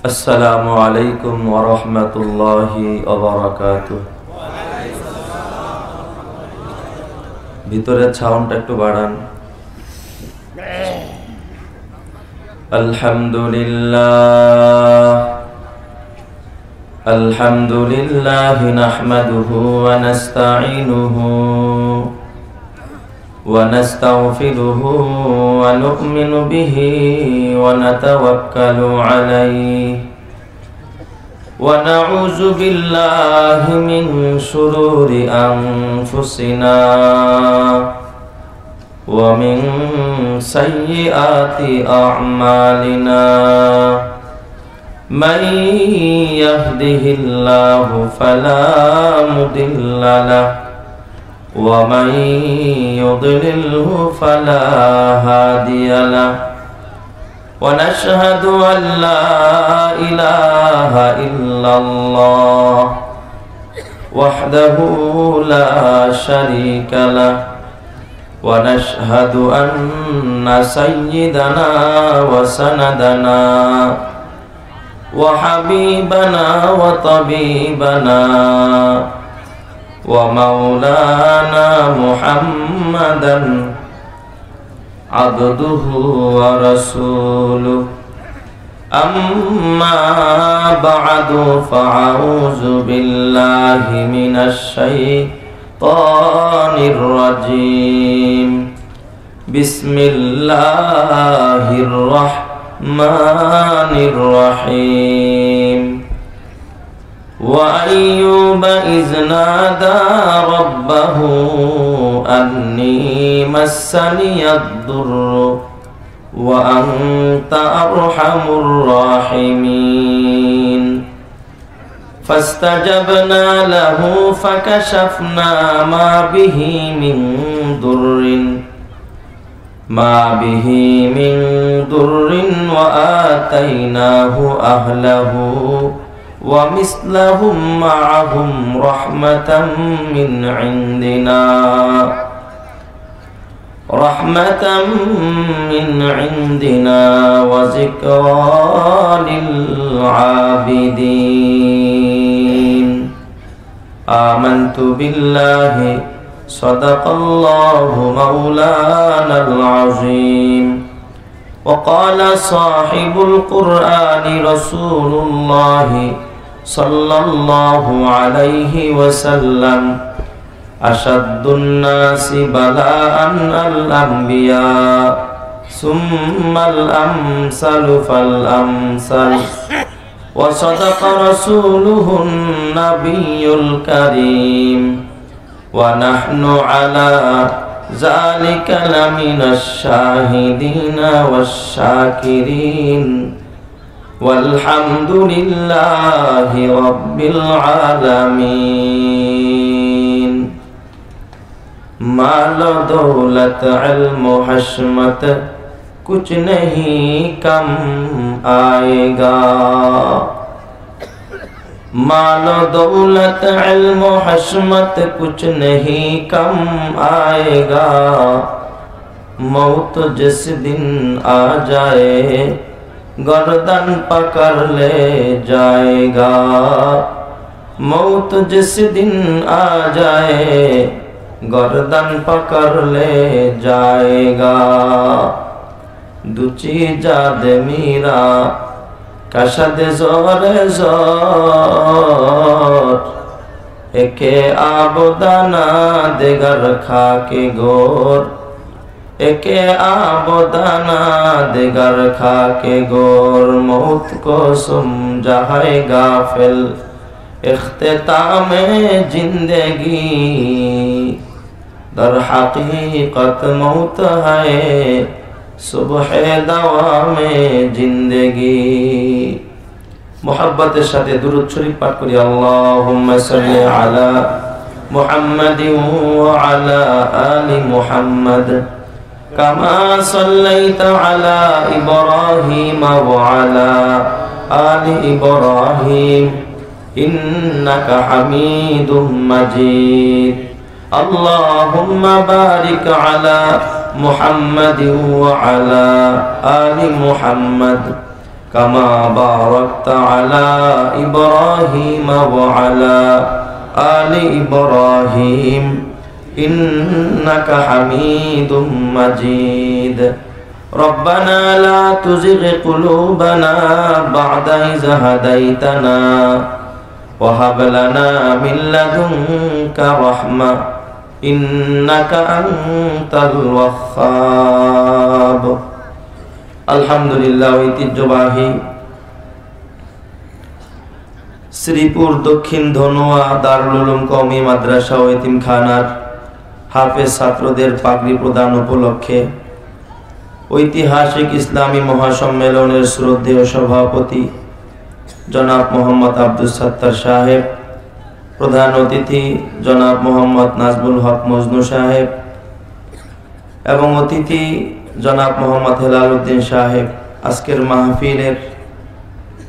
अस्सलामु अलैकुम व रहमतुल्लाहि व बाराकातुहू। ভিতরের সাউন্ডটা একটু বাড়ান। আলহামদুলিল্লাহ নাহমাদুহু ওয়া নাস্তাঈনুহু ওয়া নাস্তাগফিরুহু ওয়া নু'মিনু বিহি ওয়া নাতাওয়াক্কালু আলাইহি ওয়া নাউযু বিল্লাহি মিন শুরুরি আনফুসিনা ওয়া মিন সাইয়্যাতি আ'মালিনা মান ইয়াহদিহিল্লাহু ফালা মুদিল্লা লাহু ওয়া মান ইউদ্লিলহু ফালা হাদিয়া লাহু ونشهد أن لا إله إلا الله وحده لا شريك له ونشهد أن سيدنا وسندنا وحبيبنا وطبيبنا ومولانا محمدا عبده ورسوله أما بعد فأعوذ بالله من الشيطان الرجيم بسم الله الرحمن الرحيم وأيوب إذ نادى ربه أني مسني الضر وأنت أرحم الراحمين فاستجبنا له فكشفنا ما به من ضر وآتيناه أهله ومثلهم معهم رحمة من عندنا وذكرى للعابدين آمنت بالله صدق الله مولانا العظيم وقال صاحب القرآن رسول الله صلى الله عليه وسلم أشد الناس بلاء الأنبياء ثم الأمثل فالأمثل وصدق رسوله النبي الكريم ونحن على ذلك لمن الشاهدين والشاكرين والحمد لله رب العالمين माल दौलत इल्म हशमत कुछ नहीं कम आएगा माल दौलत इल्म हशमत कुछ नहीं कम आएगा मौत जिस दिन आ जाए गर्दन पकड़ ले जाएगा मौत जिस दिन आ जाए गर्दन पकड़ ले जाएगा दुची जाद मीरा कशद जोरे जोर एके आबोदाना देगर खाके गोर एके आबोदाना देगर खाके गोर मौत को सुम जहाए गाफिल इख्तिताम जिंदगी दर हकीकत मौत है सुबह दवा में जिंदगी मोहब्बत साथे दुरूद शरीफ पाठ करी अल्लाहुम्मा सल्ली अला मुहम्मद व अला आलि मुहम्मद कमा सल्लैता अला इब्राहीम व अला आलि इब्राहीम इन्नका हमीदुम मजीद अल्लाहुम्मा बारिक अला मुहम्मद व अला आलि मुहम्मद كما باركت على إبراهيم وعلى آل إبراهيم إنك حميد مجيد ربنا لا تزغ قلوبنا بعد إذ هديتنا وهب لنا من لدنك رحمة إنك أنت الوهاب আলহামদুলিল্লাহ। ঐতিহ্যবাহী শ্রীপুর দক্ষিণ ধনোয়া দারুল উলুম কওমি মাদ্রাসা ও এতিমখানার হাফেজ ছাত্রদের পাগড়ি প্রদান উপলক্ষে ঐতিহাসিক ইসলামী মহাসম্মেলনের শ্রদ্ধেয় সভাপতি জনাব মোহাম্মদ আব্দুল সত্তার সাহেব, প্রধান অতিথি জনাব মোহাম্মদ নাজমুল হক মজনু সাহেব এবং অতিথি জনাব মোহাম্মদ হেলাল উদ্দিন সাহেব, আজকের মাহফিলের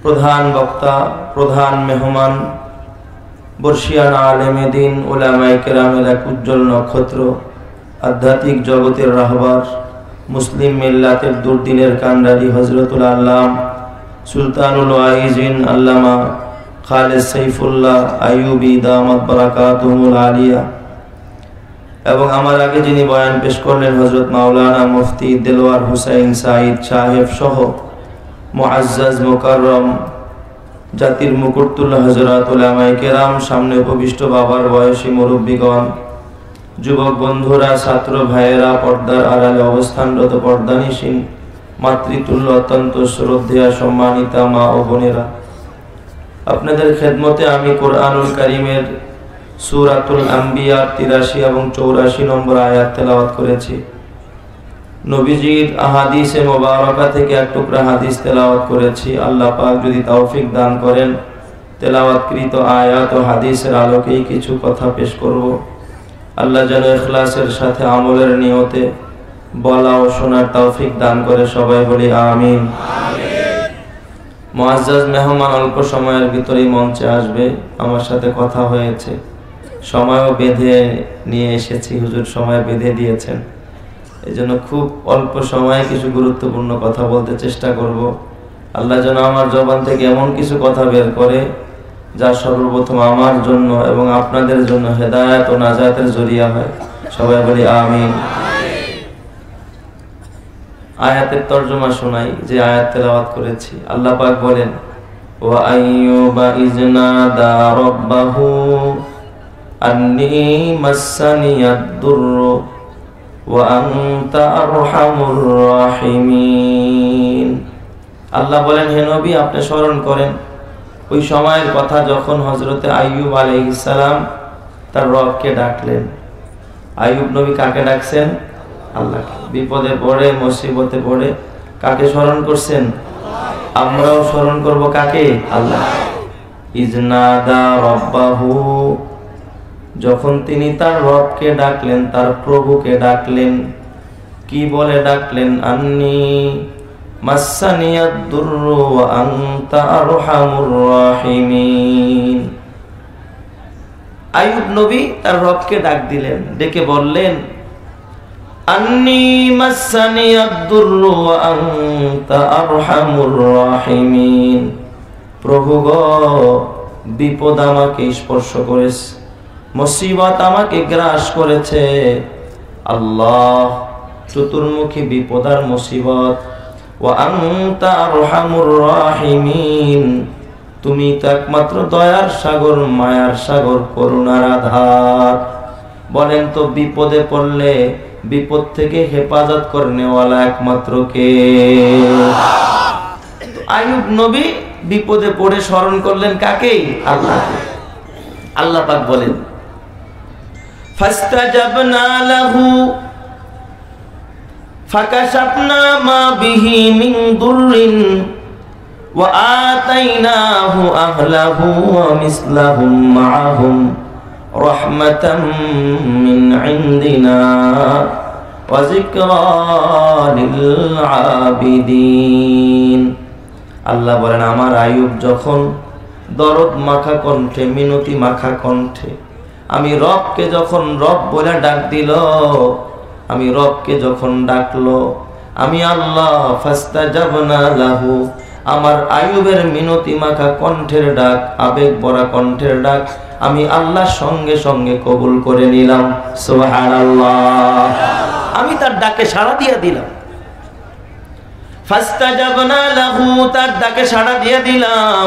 প্রধান বক্তা, প্রধান মেহমান, বর্ষিয়ানা আলেমে দ্বীন, উলামায়ে কেরামের এক উজ্জ্বল নক্ষত্র, আধ্যাত্মিক জগতের রাহবার, মুসলিম মিল্লাতের দুর্দিনের কান্ডারি হযরতুল আল্লাম সুলতানুল ওয়াইজিন আল্লামা খালেদ সাইফুল্লাহ আইয়ুবী দামাত বারাকাতুহুল আলিয়া এবং আমার আগে যিনি বয়ান পেশ করলেন হযরত মাওলানা মুফতি দেলোয়ার হুসাইন সাঈদ সাহেব সহ মুআজ্জাজ মুকাররম জাতির মুকুটতুল্লাহ হযরত উলামায়ে কেরাম, সামনে উপবিষ্ট বাবার বয়সী মুরব্বীগণ, যুবক বন্ধুরা, ছাত্র ভাইয়েরা, পর্দার আড়ালে অবস্থানরত পর্দানিসীন মাতৃতুল্য অত্যন্ত শ্রদ্ধেয়া সম্মানিতা মা ও বোনেরা, আপনাদের খেদমতে আমি কোরআনুল কারীমের সূরাতুল আম্বিয়া 83 এবং 84 নম্বর আয়াত তেলাওয়াত করেছি। নবীজির আহাদিসে মোবারকা থেকে এক টুকরা হাদিস তেলাওয়াত করেছি। আল্লাহ পাক যদি তৌফিক দান করেন, তেলাওয়াতকৃত আয়াত ও হাদিসের আলোকেই কিছু কথা পেশ করব। আল্লাহ যেন ইখলাসের সাথে আমলের নিয়তে বলা ও শোনার তৌফিক দান করে, সবাই বলি আমিন। মুআজ্জাজ মেহমান অল্প সময়ের ভিতরেই মঞ্চে আসবে, আমার সাথে কথা হয়েছে, সময়ও বেঁধে নিয়ে এসেছি, হুজুর সময় বেঁধে দিয়েছেন, এই জন্য খুব অল্প সময়ে কিছু গুরুত্বপূর্ণ কথা বলতে চেষ্টা করব। আল্লাহ যেন আমার জবান থেকে এমন কিছু কথা বের করে যা সর্বপ্রথম আমার জন্য এবং আপনাদের জন্য হেদায়েত ও নাজাতের জরিয়া হয়, সবাই বলি আমিন। আয়াতের তরজমা শোনাই, যে আয়াত তেলাওয়াত করেছি। আল্লাহ পাক বলেন, ওয়া আইয়ুবা ইজনাদা রাব্বাহু আন্নী মাসসানিয়াদ দুররু ওয়া আনতা আরহামুর রাহিমিন। আল্লাহ বলেন, হে নবী, আপনি স্মরণ করেন ওই সময়ের কথা যখন হযরতে আইয়ুব আলাইহিস সালাম তার রবকে ডাকলেন। আইয়ুব নবী কাকে ডাকছেন? আল্লাহকে। বিপদে পড়ে, মুসিবতে পড়ে কাকে স্মরণ করছেন? আমরাও স্মরণ করব কাকে? আল্লাহ। ইজনাদা রাব্বাহু, যখন তিনি তার রবকে ডাকলেন, তার প্রভুকে ডাকলেন, কি বলে ডাকলেন? আন্নী মাসসানিয়াদ দুররু ওয়া আনতা আরহামুর রাহিমিন। আইয়ুব নবী তার রবকে ডাক দিলেন, ডেকে বললেন, আন্নী মাসসানিয়াদ দুররু ওয়া আনতা আরহামুর রাহিমিন। প্রভু গো, বিপদ আমাকে স্পর্শ করেছে, মুসিবত আমাকে গ্রাস করেছে। আল্লাহ, চতুর্মুখী বিপদ আর মুসিবত। ওয়া আনতা আরহামুর রাহিমিন, তুমি তো একমাত্র দয়ার সাগর, মায়ার সাগর, করুণার আধার। বলেন তো, বিপদে পড়লে বিপদ থেকে হেফাজত করনেওয়ালা একমাত্র কে? আইয়ুব নবী বিপদে পড়ে স্মরণ করলেন কাকে? আল্লাহ। আল্লাহ পাক বলেন, ফাস্তাজাবনা লাহু ফাকাশাফনা মা বিহি মিন দুররিন ওয়া আতাইনাহু আহলাহু ওয়া মিসলাহুম মাআহুম রাহমাতাম মিন ইনদিনা ওয়া যিকরা লিল আবিদিন। আল্লাহ বলেন, আমার আইয়ুব যখন দরদ মাখা কণ্ঠে, মিনতি মাখা কণ্ঠে আমি রবকে যখন রব বলে ডাক দিল, আমি রবকে যখন ডাকলো, আমি আল্লাহ ফাস্তাজাবনা লাহু, আমার আইয়ুবের মিনতি মাখা কণ্ঠের ডাক, আবেগ ভরা কণ্ঠের ডাক আমি আল্লাহর সঙ্গে সঙ্গে কবুল করে নিলাম। সুবহানাল্লাহ। আমি তার ডাকে সাড়া দিয়ে দিলাম। ফাস্তাজাবনা লাহু, তার ডাকে সাড়া দিয়ে দিলাম।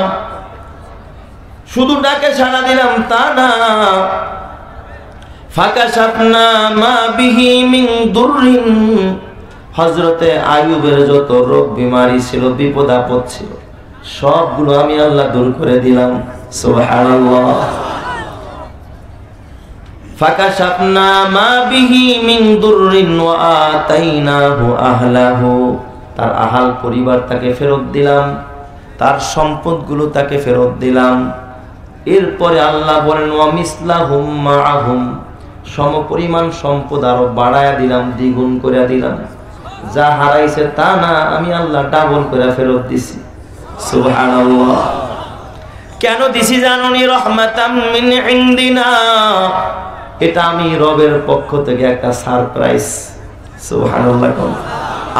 শুধু ডাকে সাড়া দিলাম তা না, ফাকাশাফনা মা বিহি মিন দুররিন, হযরতে আইয়ুবের যত রোগ বিমারি ছিল, বিপদ আপদ ছিল, সবগুলো আমি আল্লাহ দূর করে দিলাম। সুবহানাল্লাহ। ফাকাশাফনা মা বিহি মিন দুররিন ওয়া আতাইনাহু আহলাহু, তার আহাল পরিবার তাকে ফেরত দিলাম, তার সম্পদগুলো তাকে ফেরত দিলাম। এরপরে আল্লাহ বলেন ওয়া মিসলাহুম মাআহুম, সমপরিমাণ সম্পদ আরো বাড়ায়া দিলাম, দ্বিগুণ করে দিলাম। যা হারাইছে তা না, আমি আল্লাহ ডাবল করে ফেরত দিছি। সুবহানাল্লাহ। কেন দিছি জানুনি? রহমাতাম মিন ইনদিনা, এটা আমি রবের পক্ষ থেকে একটা সারপ্রাইজ। সুবহানাল্লাহ।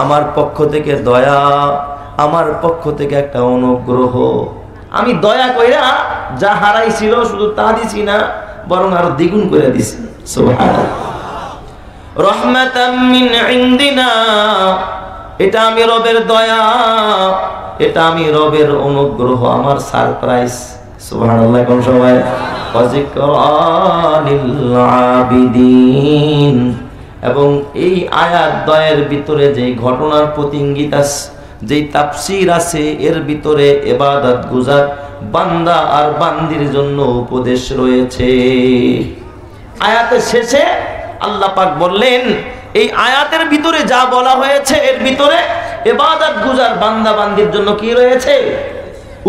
আমার পক্ষ থেকে দয়া, আমার পক্ষ থেকে একটা অনুগ্রহ। আমি দয়া কইরা যা হারাইছিল শুধু তা দিছি না, বরং আরো দ্বিগুণ করে দিছি। সুবহানাল্লাহ। রহমাতাম মিন ইনদিনা, এটা আমি রবের দয়া, এটা আমি রবের অনুগ্রহ, আমার সারপ্রাইজ। সুবহানাল্লাহ। কোন সবাই ওয়াজিকরানিল আবিদিন। এবং এই আয়াত দয়ের ভিতরে যে ঘটনার প্রতি ইঙ্গিত আছে, যেই তাফসীর আছে, এর ভিতরে ইবাদত গুজার বান্দা আর বান্দির জন্য উপদেশ রয়েছে। আয়াতের শেষে আল্লাহ পাক বললেন, এই আয়াতের ভিতরে যা বলা হয়েছে এর ভিতরে ইবাদত গুজার বান্দা বান্দির জন্য কি রয়েছে?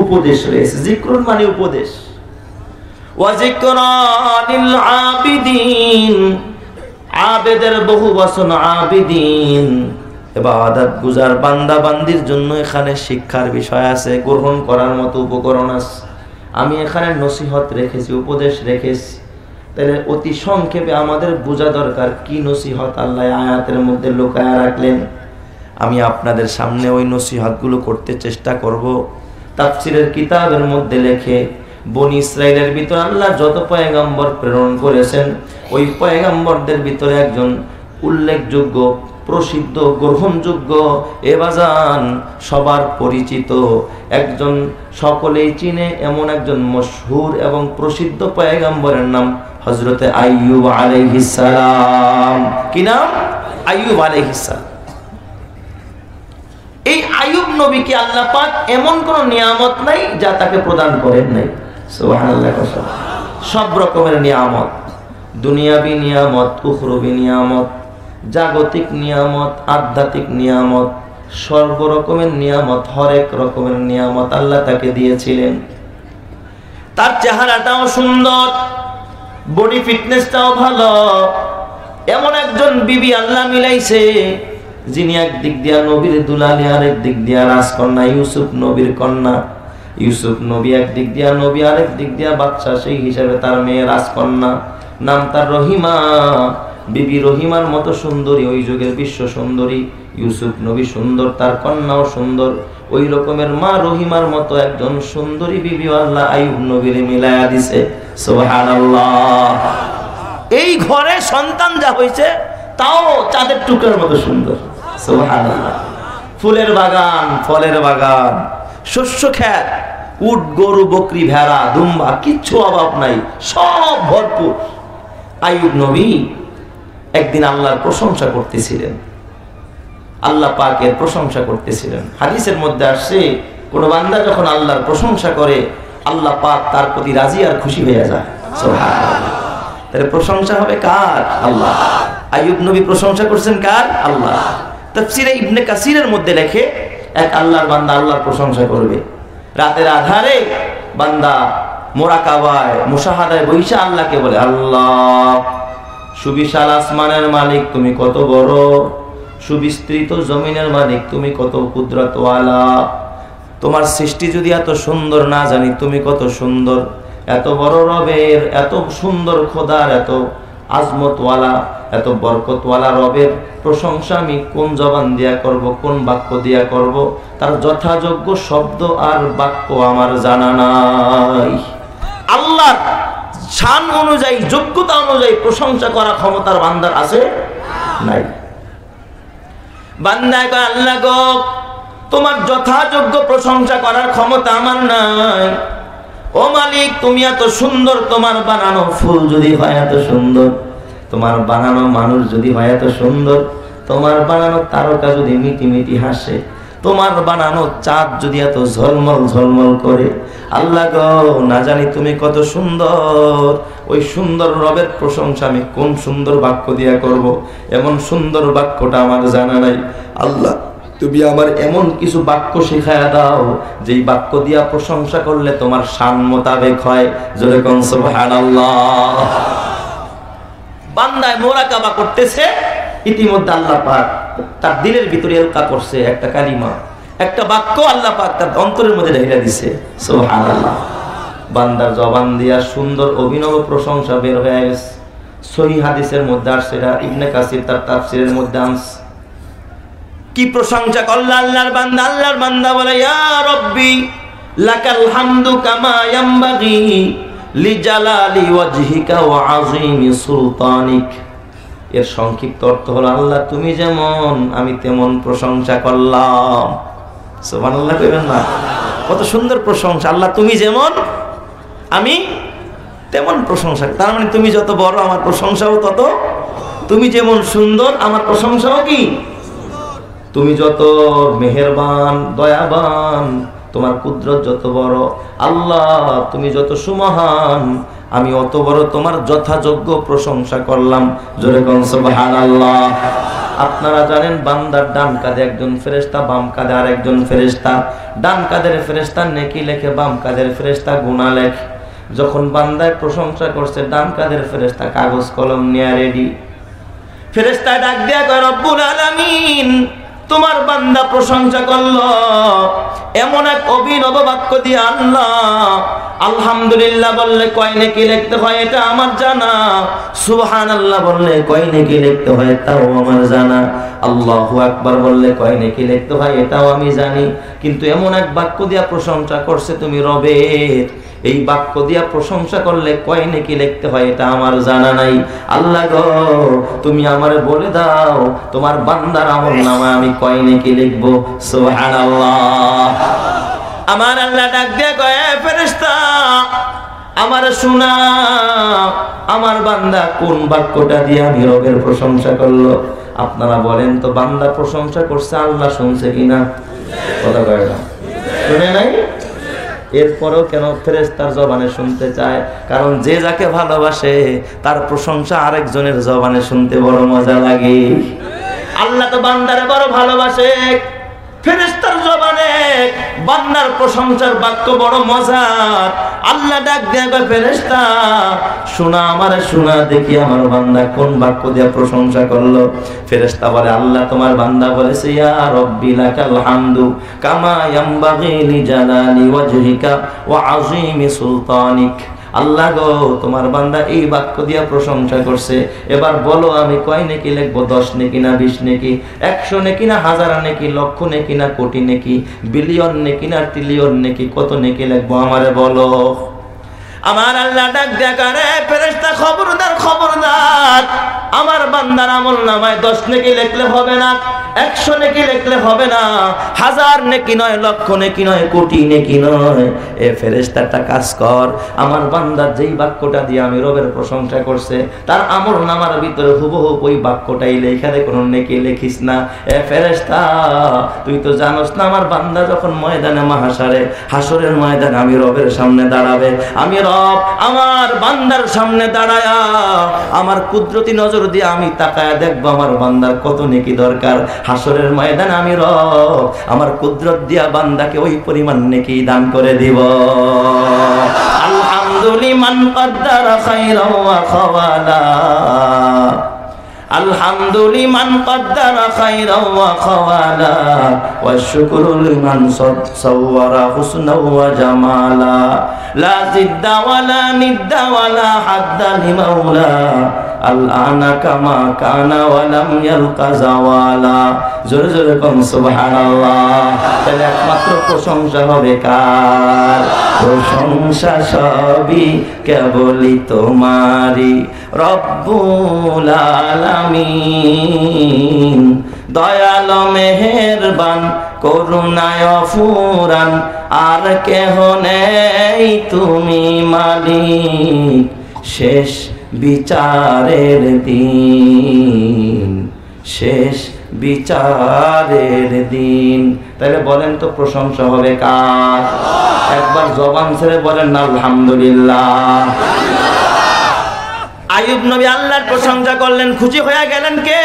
উপদেশ রয়েছে। যিকরুন মানে উপদেশ। ওয়াজিকরানিল আবিদিন, আবেদের বহু বচন আবিদিন। ইবাদত গুজার বান্দা বান্দির জন্য এখানে শিক্ষার বিষয় আছে, গ্রহণ করার মতো উপকরণ আছে। আমি এখানে নসিহত রেখেছি, উপদেশ রেখেছি। তাহলে অতি সংক্ষেপে আমাদের বোঝা দরকার কি নসিহত আল্লাহ আয়াতের মধ্যে লুকায়া রাখলেন। আমি আপনাদের সামনে ওই নসিহতগুলো করতে চেষ্টা করব। তাফসীরের কিতাবের মধ্যে লেখে, বনি ইসরাইলের ভিতর আল্লাহ যত পয়গম্বর প্রেরণ করেছেন, ওই পয়গম্বরদের ভিতরে একজন উল্লেখযোগ্য, প্রসিদ্ধ, গ্রহণযোগ্য, এবাজান সবার পরিচিত একজন, সকলেই চিনে এমন একজন মশহুর এবং প্রসিদ্ধ পয়গম্বরের নাম হযরতে আইয়ুব আলাইহিস সালাম। কি নাম? আইয়ুব আলাইহিস সালাম। এই আইয়ুব নবীকে আল্লাহ পাক এমন কোন নিয়ামত নাই যা তাকে প্রদান করেন নাই। সুবহানাল্লাহ। সব রকমের নিয়ামত, দুনিয়াবি নিয়ামত, উখরবি নিয়ামত, জাগতিক নিয়ামত, আধ্যাত্মিক নিয়ামত, সর্ব রকমের নিয়ামত, হরেক রকমের নিয়ামত আল্লাহ তাকে দিয়েছিলেন। তার চেহারাটাও সুন্দর, বডি ফিটনেসটাও ভালো। এমন একজন বিবি আল্লাহ মিলাইছে, যিনি একদিক দিয়া নবীর দুলালি, আরেক দিক দিয়া রাজকন্যা, ইউসুফ নবীর কন্যা। ইউসুফ নবী একদিক দিয়া নবী, আরেক দিক দিয়া বাদশা, সেই হিসাবে তার মেয়ে রাজকন্যা, নাম তার রহিমা। বিবি রহিমার মতো সুন্দরী, ওই যুগের বিশ্ব সুন্দরী। ইউসুফ নবী সুন্দর, তার কন্যাও সুন্দর। ওই রকমের মা রহিমার মতো একজন সুন্দরী বিবি আল্লাহ আইয়ুব নবীর মিলায়া দিছে। সুবহানাল্লাহ। এই ঘরে সন্তান যা হয়েছে তাও চাঁদের টুকরার মতো সুন্দর। সুবহানাল্লাহ। ফুলের বাগান, ফলের বাগান, শস্য ক্ষেত, উট, গরু, বকরি, ভেড়া, দুম্বা, কিচ্ছু অভাব নাই, সব ভরপুর। আইয়ুব নবী একদিন আল্লাহর প্রশংসা করতেছিলেন, আল্লাহ পাকের প্রশংসা করতেছিলেন। হাদিসের মধ্যে আসছে, কোন বান্দা যখন আল্লাহর প্রশংসা করে, আল্লাহ পাক তার প্রতি রাজি আর খুশি হয়ে যায়। সুবহানাল্লাহ। তাহলে প্রশংসা হবে কার? আল্লাহ। আইয়ুব নবী প্রশংসা করছেন কার? আল্লাহ। তাফসীরে ইবনে কাসিরের মধ্যে লেখে, এক আল্লাহর বান্দা আল্লাহর প্রশংসা করবে। রাতের আধারে বান্দা মুরাকাবায়, মুশাহাদায় বইসা আল্লাহকে বলে, আল্লাহ, সুবিশাল আসমানের মালিক তুমি কত বড়, সুবিস্তৃত জমিনের মালিক তুমি কত কুদরতওয়ালা। তোমার সৃষ্টি যদি এত সুন্দর না জানি তুমি কত সুন্দর। এত বড় রবের, এত সুন্দর খোদার এত আজমতওয়ালা, এত বরকতওয়ালা রবের প্রশংসা আমি কোন জবান দিয়া করব, কোন বাক্য দিয়া করব? তার যথাযোগ্য শব্দ আর বাক্য আমার জানা নাই। আল্লাহর শান অনুযায়ী, যোগ্যতা অনুযায়ী প্রশংসা করা ক্ষমতার বান্দার আছে নাই। বান্দা কয়, আল্লাহ গো, তোমার যথাযোগ্য প্রশংসা করার ক্ষমতা আমার নাই। ও মালিক, তুমি এত সুন্দর, তোমার বানানো ফুল যদি হয় এত সুন্দর, তোমার বানানো মানুষ যদি হয় এত সুন্দর, তোমার বানানো তারকা যদি মিটি মিটি হাসে, তোমার বানানো চাঁদ যদি এত ঝলমল ঝলমল করে, আল্লাহ গো, না জানি তুমি কত সুন্দর। ওই সুন্দর রবের প্রশংসা আমি কোন সুন্দর বাক্য দিয়া করব? এমন সুন্দর বাক্যটা আমার জানা নাই। আল্লাহ, তুমি আমার এমন কিছু বাক্য শিখায়া দাও যেই বাক্য দিয়া প্রশংসা করলে তোমার শান মোতাবেক হয়। জোরে কোন সুবহানাল্লাহ। বান্দায় মুরাকাবা করতেছে, ইতিমধ্যে আল্লাহ পাক তার দিলের ভিতরে এলকা করছে একটা কালিমা, একটা বাক্য আল্লাহ পাক তার অন্তরের মধ্যে ঢেলে দিছে। সুবহানাল্লাহ। বান্দার জবান দিয়া সুন্দর অভিনব প্রশংসা বের হয়ে গেছে। সহিহ হাদিসের মধ্যে আসছে, এটা ইবনে কাসির তার তাফসীরের মধ্যে আনছে। কি প্রশংসা করল আল্লাহর বান্দা? আল্লাহর বান্দা বলে, ইয়া রব্বি লাকাল হামদু কামা ইয়ামবাগি লিজালালি ওয়াজহিকা ওয়া আযীমি সুলতানিক। এর সংক্ষিপ্ত অর্থ হলো, আল্লাহ তুমি যেমন আমি তেমন প্রশংসা করলাম। সুবহানাল্লাহ কইবেন না? কত সুন্দর প্রশংসা। আল্লাহ তুমি যেমন আমি তেমন প্রশংসা। তার মানে তুমি যত বড় আমার প্রশংসাও তত, তুমি যেমন সুন্দর আমার প্রশংসাও কি? তুমি যত মেহেরবান, দয়াবান, তোমার কুদরত যত বড়, আল্লাহ তুমি যত সুমহান, আমি অত বড় তোমার যথাযোগ্য প্রশংসা করলাম। জোরে কোন সুবহানাল্লাহ। আপনারা জানেন, বান্দার ডান কাঁধে একজন ফেরেশতা, বাম কাঁধে আরেকজন ফেরেশতা। ডান কাঁধের ফেরেশতা নেকি লেখে, বাম কাঁধের ফেরেশতা গুনাহ লেখে। যখন বান্দায় প্রশংসা করছে, ডান কাঁধের ফেরেশতা কাগজ কলম নিয়ে রেডি। ফেরেশতা ডাক দিয়া কয়, রব্বুল আলামিন, তোমার বান্দা প্রশংসা করলো এমন এক অভিনব বাক্য দিয়ে, আল্লাহ আলহামদুলিল্লাহ বললে কয় নেকি লিখতে হয় এটা আমার জানা, সুবহানাল্লাহ বললে কয় নেকি লিখতে হয় তাও আমার জানা, আল্লাহু আকবার বললে কয় নেকি লিখতে হয় এটাও আমি জানি। কিন্তু এমন এক বাক্য দিয়া প্রশংসা করছে তুমি রবের, এই বাক্য দিয়া প্রশংসা করলে কয় নেকি লিখতে হয় এটা আমার জানা নাই। আল্লাহ গো, তুমি আমারে বলে দাও তোমার বান্দার আমলনামায় আমি কয় নেকি লিখবো। সুবহানাল্লাহ। আমার আল্লাহ ডাক দিয়ে কয়, ফেরেশতা আমার শোনা, আমার বান্দা কোন বাক্যটা দিয়ে আমি রবের প্রশংসা করলো? আপনারা বলেন তো, বান্দা প্রশংসা করছে, আল্লাহ শুনছে কিনা? কথা কয় না, শুনে নাই? এরপরেও কেন ফেরেশতার জবানে শুনতে চায়? কারণ যে যাকে ভালোবাসে তার প্রশংসা আরেকজনের জবানে শুনতে বড় মজা লাগে। আল্লাহ তো বান্দারে বড় ভালোবাসে, ফেরেশতার জবানে বান্দার প্রশংসার বাক্য বড় মজার। আল্লাহ ডাক দিয়ে কয়, ফেরেশতা শোনা, আমারে শোনা দেখি আমার বান্দা কোন বাক্য দিয়ে প্রশংসা করলো। ফেরেশতা বলে, আল্লাহ তোমার বান্দা বলেছে, ইয়া রব্বি লাকাল হামদু কামা ইয়ামবাগি লিজালালি ওয়াজহিকা ওয়া আযীমি সুলতানিক। আল্লাহ গো, তোমার বান্দা এই বাক্য দিয়া প্রশংসা করছে, এবার বলো আমি কয় নেকি লিখবো? 10 নেকি না 20 নেকি, 100 নেকি না 1000 নেকি, লক্ষ নেকি না কোটি নেকি, বিলিয়ন নেকি না ট্রিলিয়ন নেকি, কত নেকি লিখবো আমারে বলো। আমার আল্লাহ ডাক দেখারে, ফেরেশতা খবরদার, খবরদার, আমার বান্দার আমলনামায় 10 নেকি লিখলে হবে না, 100 নেকি লিখলে হবে না, 1000 নেকি নয়, লক্ষ নেকি নয়, কোটি নেকি নয়। এ ফেরেশতাটা কাজ কর, আমার বান্দার যেই বাক্যটা দিয়ে আমি রবের প্রশংসা করছে তার আমলনামার ভিতরে হুবহু ওই বাক্যটাই লেখা দে, কোনো নেকি লিখিস না। এ ফেরেশতা, তুই তো জানোস না আমার বান্দা যখন ময়দানে মাহশারে, হাসরের ময়দানে আমি রবের সামনে দাঁড়াবে, আমি রব আমার বান্দার সামনে দাঁড়ায়া আমার কুদরতি নজর দিয়ে আমি তাকায়া দেখবো আমার বান্দার কত নেকি দরকার। হাসরের ময়দানে আমি রব আমার কুদরত দিয়া বান্দাকে ওই পরিমাণ নেকি দান করে দিব। আলহামদুলিমান কদ্দারা খায়রান ওয়া খাওয়ালা, আলহামদুলিমান কদ্দারা খায়রান ওয়া খাওয়ালা, ওয়া শুকরু লিমান সাওয়ারা হুসনা ওয়া জামালা, লা জিদ্দা ওয়ালা নিদ্দা ওয়ালা হাদ্দা লিমাওলা, আল্লানা কামা কানা ওয়া লাম ইয়ালকা জাওয়ালা। জোরে জোরে কোন সুবহানাল্লাহ। তাহলে একমাত্র প্রশংসা হবে কার? প্রশংসা সবই কেবলই তোমারই, রব্বুল আলামিন। দয়াল মেহেরবান করুণায় ফুরান, আর কেহ নেই তুমি মালিক শেষ বিচারের দিন, শেষ বিচারের দিন। তাহলে বলেন তো প্রশংসা হবে কার? একবার জবান ছেড়ে বলেন না আলহামদুলিল্লাহ। আইয়ুব নবী আল্লাহর প্রশংসা করলেন, খুশি হয়ে গেলেন কে?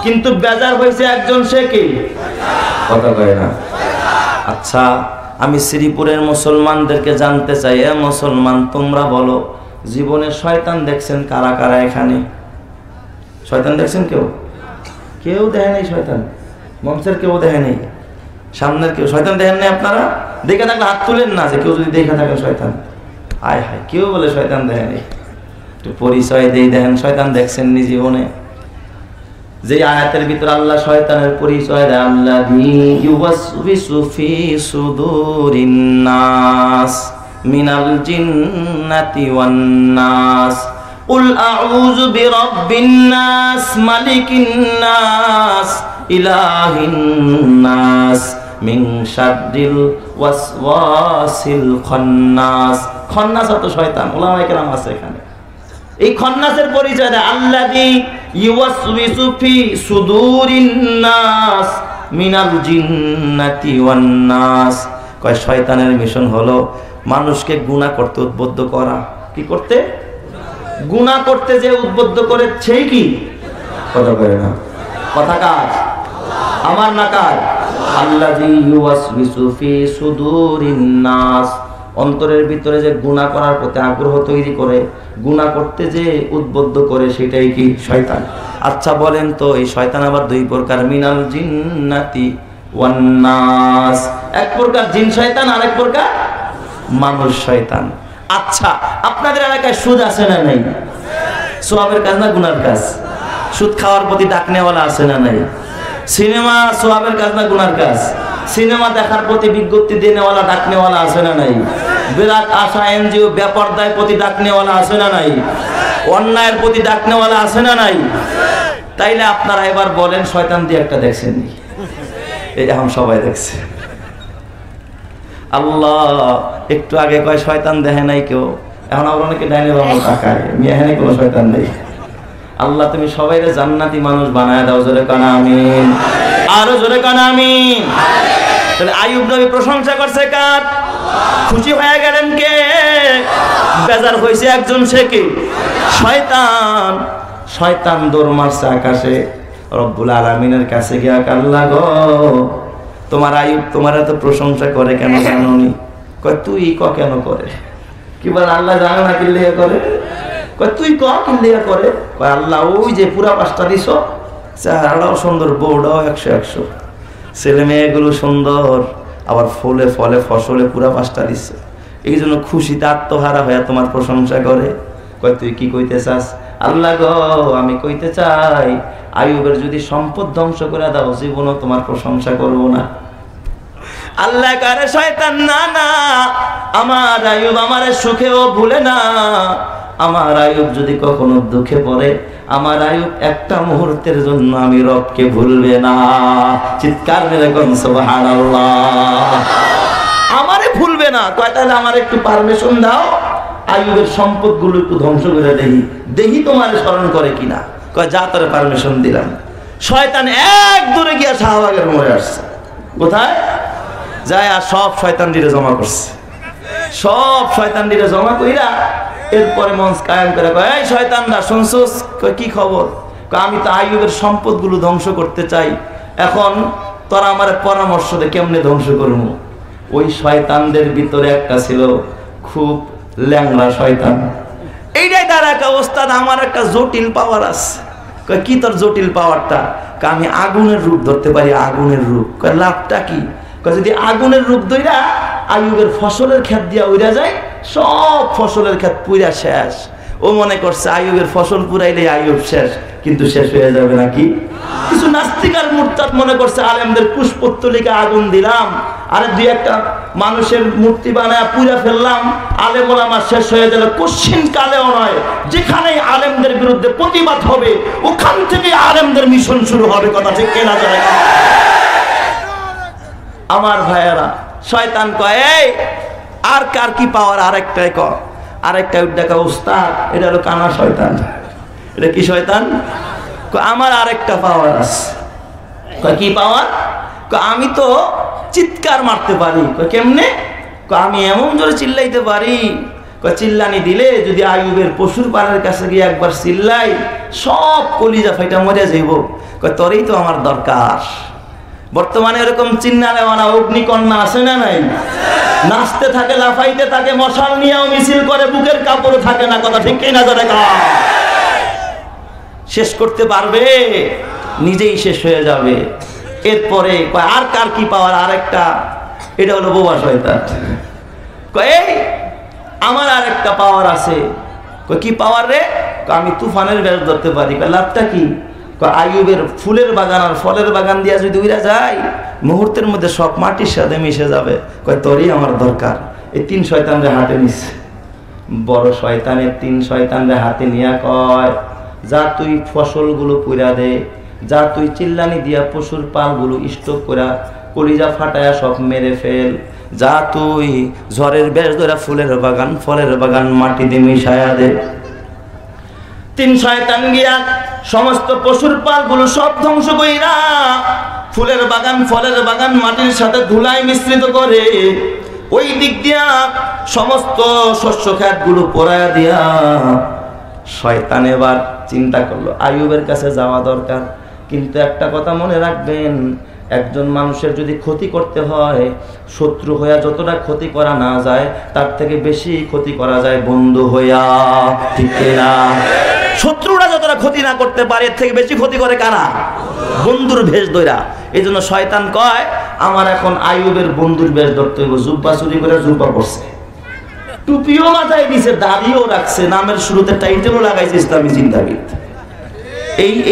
কিন্তু বেজার হয়েছে একজন, সে কি? কথা কয় না। আচ্ছা, আমি শ্রীপুরের মুসলমানদেরকে জানতে চাই, এ মুসলমান তোমরা বলো, জীবনে শয়তান দেখছেন কারা কারা এখানে? শয়তান দেখছেন কেউ? কেউ দেখে নেই শয়তান? মঞ্চের কেউ দেখে নেই? সামনের কেউ শয়তান দেখেন নাই? আপনারা দেখে থাকলে হাত তুলেন না, যে কেউ যদি দেখে থাকেন শয়তান। আয় হায়, কেউ বলে শয়তান দেখে নেই। একটু পরিচয় দিয়ে দেখেন শয়তান দেখছেন নি জীবনে? যে আয়াতের ভিতর আল্লাহ শয়তানের পরিচয় দেয়, আল্লাযী ইউওয়াসওয়িসু ফি সুদুরিন নাস মিনাল জিন্নাতি ওয়ান নাস, কুল আউযু বিরাব্বিন নাস মালিকিন নাস ইলাহিন নাস মিন শাররিল ওয়াসওয়াসিল খান্নাস। খান্নাস তো শয়তান, উলামায়ে কেরাম আছে এখানে। এই খান্নাসের পরিচয় দেয় আল্লাযী ইউওয়াসওয়িসু ফি সুদুরিন নাস মিনাল জিন্নাতি ওয়ান নাস। কয় শয়তানের মিশন হলো মানুষকে গুনাহ করতে উদ্বুদ্ধ করা। কি করতে? গুনাহ করতে যে উদ্বুদ্ধ করে, সেই কি? কথা বলে না। কথা কার? আমার না কার? আল্লাযী ইউওয়াসওয়িসু ফি সুদুরিন নাস। অন্তরের ভিতরে যে গুনাহ করার প্রতি আগ্রহ তৈরি করে, গুনাহ করতে যে উদ্বুদ্ধ করে, সেটাই কি? শয়তান। আচ্ছা বলেন তো, এই শয়তান আবার দুই প্রকার, মিনাল জিন্নাতি ওয়ান নাস। এক প্রকার জিন শয়তান, আরেক প্রকার মানুষ শয়তান। আচ্ছা, আপনাদের এলাকায় সুদ আছে না নাই? সওয়াবের কাজ না গুনার কাজ? সুদ খাওয়ার প্রতি ডাকনেওয়ালা আছে না নাই? সিনেমা সওয়াবের কাজ না গুনার কাজ? সিনেমা দেখার প্রতি বিজ্ঞপ্তি দেনেওয়ালা ডাকনেওয়ালা আছে না নাই? বিরাট আশা এনজিও বেপরদায় প্রতি ডাকনেওয়ালা আছে না নাই? অন্যায়ের প্রতি ডাকনেওয়ালা আছে না নাই? তাইলে আপনারা এবার বলেন, শয়তান দিয়ে একটা দেখছেন? এই এখন সবাই দেখছে। আল্লাহ একটু আগে কয় শয়তান দেখে নাই কেউ, এখন আবার অনেকে ডাইনে বামে তাকায়, এখানে কোনো শয়তান নেই। আল্লাহ তুমি সবাইরে জান্নাতি মানুষ বানায় দাও। জোরে কানা আমিন, আরো জোরে কানা আমিন। তাহলে আইয়ুব নবী প্রশংসা করছে কার? খুশি হয়ে গেলেন কে? বেজার হয়েছে একজন, সে কি? শয়তান। শয়তান দৌড় মারছে আকাশে, রব্বুল আলামিনের কাছে গিয়া, আল্লাহ গো, তোমার আইয়ুব তোমার এত প্রশংসা করে কেন জানোনি? কয় তুই ক কেন করে? কি বল আল্লাহ জানো না কিল্লিয়া করে? কয় তুই ক কিল্লিয়া করে? কয় আল্লাহ ওই যে পুরা পাঁচটা দিছ, চেহারাটাও সুন্দর, বউটাও 100-100, ছেলে মেয়েগুলো সুন্দর, আবার ফুলে ফলে ফসলে পুরা পাঁচটা দিচ্ছে, এই জন্য খুশিতে আত্মহারা হয়ে তোমার প্রশংসা করে। কয় তুই কি কইতে চাস? আল্লাহ গো, আমি কইতে চাই আইয়ুবের যদি সম্পদ ধ্বংস করে দাও, জীবনও তোমার প্রশংসা করব না। আল্লাহ কারে শয়তান, না না, আমার আইয়ুব আমার সুখেও ভুলে না। আমার আইয়ুব যদি কখনো দুঃখে পড়ে, আমার আইয়ুব একটা মুহূর্তের জন্য আমি রবকে ভুলবে না। চিৎকার মেরে কোন সুবহানাল্লাহ। আমারে ভুলবে না। কয় তাহলে আমার একটু পারমিশন দাও, আইয়ুবের সম্পদগুলো একটু ধ্বংস করে দেখি তোমারে স্মরণ করে কিনা। কয় যা, তোরে পারমিশন দিলাম। শয়তান এক দূরে গিয়া শাহবাগের মোড়ে আসছে। কোথায় যায়? আর সব শয়তান দিরে জমা করছে, সব শয়তান দিরে জমা কইরা এরপরে মঞ্চ কায়েম করে কয়, এই শয়তানরা শুনছস? কয় কি খবর? কয় আমি তো আইয়ুবের সম্পদগুলো ধ্বংস করতে চাই, এখন তোরা আমার পরামর্শ দে কেমনে ধ্বংস করবো। ওই শয়তানদের ভিতরে একটা ছিল খুব ল্যাংড়া শয়তান। এইটাই তার একটা ওস্তাদ, আমার একটা জটিল পাওয়ার আছে। কয় কি তোর জটিল পাওয়ারটা? আমি আগুনের রূপ ধরতে পারি, আগুনের রূপ। কয় লাভটা কি? কয় যদি আগুনের রূপ ধইরা আইয়ুবের ফসলের ক্ষেত দিয়া উড়া যায়, সব ফসলের ক্ষেত পুইরা শেষ, ও মনে করছে আইয়ুবের ফসল পুরাইলে আইয়ুব শেষ, কিন্তু শেষ হয়ে যাবে নাকি? কিছু নাস্তিক আর মুরতাদ মনে করছে আলেমদের পুষ্পোত্তলিকা আগুন দিলাম, আর দুই একটা মানুষের মূর্তি বানায় পুড়ে ফেললাম, আলেম ওলামা শেষ হয়ে গেল। কোশ্চিন কালেও নয়, যেখানেই আলেমদের বিরুদ্ধে প্রতিবাদ হবে ওখান থেকে আলেমদের মিশন শুরু হবে। কথা ঠিক কেনা যায়? আমার ভাইয়েরা, শয়তান কয় এই আর কার কি পাওয়ার, আরেকটাই কয়, আরেকটা দেখা উস্তাদ, এটা হলো কানা শয়তান। এটা কি শয়তান? আমার আরেকটা পাওয়ার আছে। কি পাওয়ার? আমি তো চিৎকার মারতে পারি। কেমনে? আমি এমন জোরে চিল্লাইতে পারি, চিল্লানি দিলে যদি আইয়ুবের পশুর পালের কাছে গিয়ে একবার চিল্লাই সব কলিজা ফাইটা মরে যাইব। তোরই তো আমার দরকার। বর্তমানে এরকম চিন্নালে মানা অগ্নিকন্যা আছে না নাই? নাচতে থাকে, লাফাইতে থাকে, মশাল নিয়েও মিছিল করে, বুকের কাপড় থাকে না। কথা ঠিক কিনা জোরে কও? শেষ করতে পারবে? নিজেই শেষ হয়ে যাবে। এরপরে আর কার কি পাওয়ার? আরেকটা, এটা হলো বোবা শয়তান। এই আমার আরেকটা পাওয়ার আছে। কি পাওয়ার রে? আমি তুফানের বেশ ধরতে পারি। লাভটা কি? আইয়ুবের ফুলের বাগান আর ফলের বাগান দিয়া যদি উড়া যায়, মুহূর্তের মধ্যে সব মাটির সাথে মিশে যাবে। তোরই আমার দরকার। এই তিন শয়তানরে হাতে নিছে। বড় শয়তানের তিন শয়তানরে হাতে নিয়া কয়, যা তুই ফসলগুলো পুরা দে, যা তুই চিল্লানি দিয়া পশুর পালগুলো স্টক করা কলিজা ফাটায়া সব মেরে ফেল, যা তুই ঝড়ের বেশ ধরা ফুলের বাগান ফলের বাগান মাটি দিয়ে মিশায়া দে। তিন শয়তান গিয়া সমস্ত পশুর পালগুলো সব ধ্বংস কইরা ফুলের বাগান ফলের বাগান মাটির সাথে ধুলায় মিশ্রিত করে ওই দিক দিয়া সমস্ত শস্য ক্ষেতগুলো পোড়ায়া দিয়া শয়তান এবার চিন্তা করলো আইয়ুবের কাছে যাওয়া দরকার। কিন্তু একটা কথা মনে রাখবেন, একজন মানুষের যদি ক্ষতি করতে হয়, শত্রু হইয়া যতটা ক্ষতি করা না যায় তার থেকে বেশি ক্ষতি করা যায় বন্ধু হইয়া। ঠিক না? শত্রুরা যতটা ক্ষতি না করতে পারে এর থেকে বেশি ক্ষতি করে কারা? বন্ধুর ভেষ ধরা। এই জন্য শয়তান কয় আমার এখন আইয়ুবের বন্ধুর ভেষ ধরতে হইব। জুব্বা চুরি করে জুব্বা পড়ছে, টুপিও মাথায় দিছে, দাড়িও রাখছে, নামের শুরুতে টাইটেলও লাগাইছে ইসলামী চিন্তাবিদ।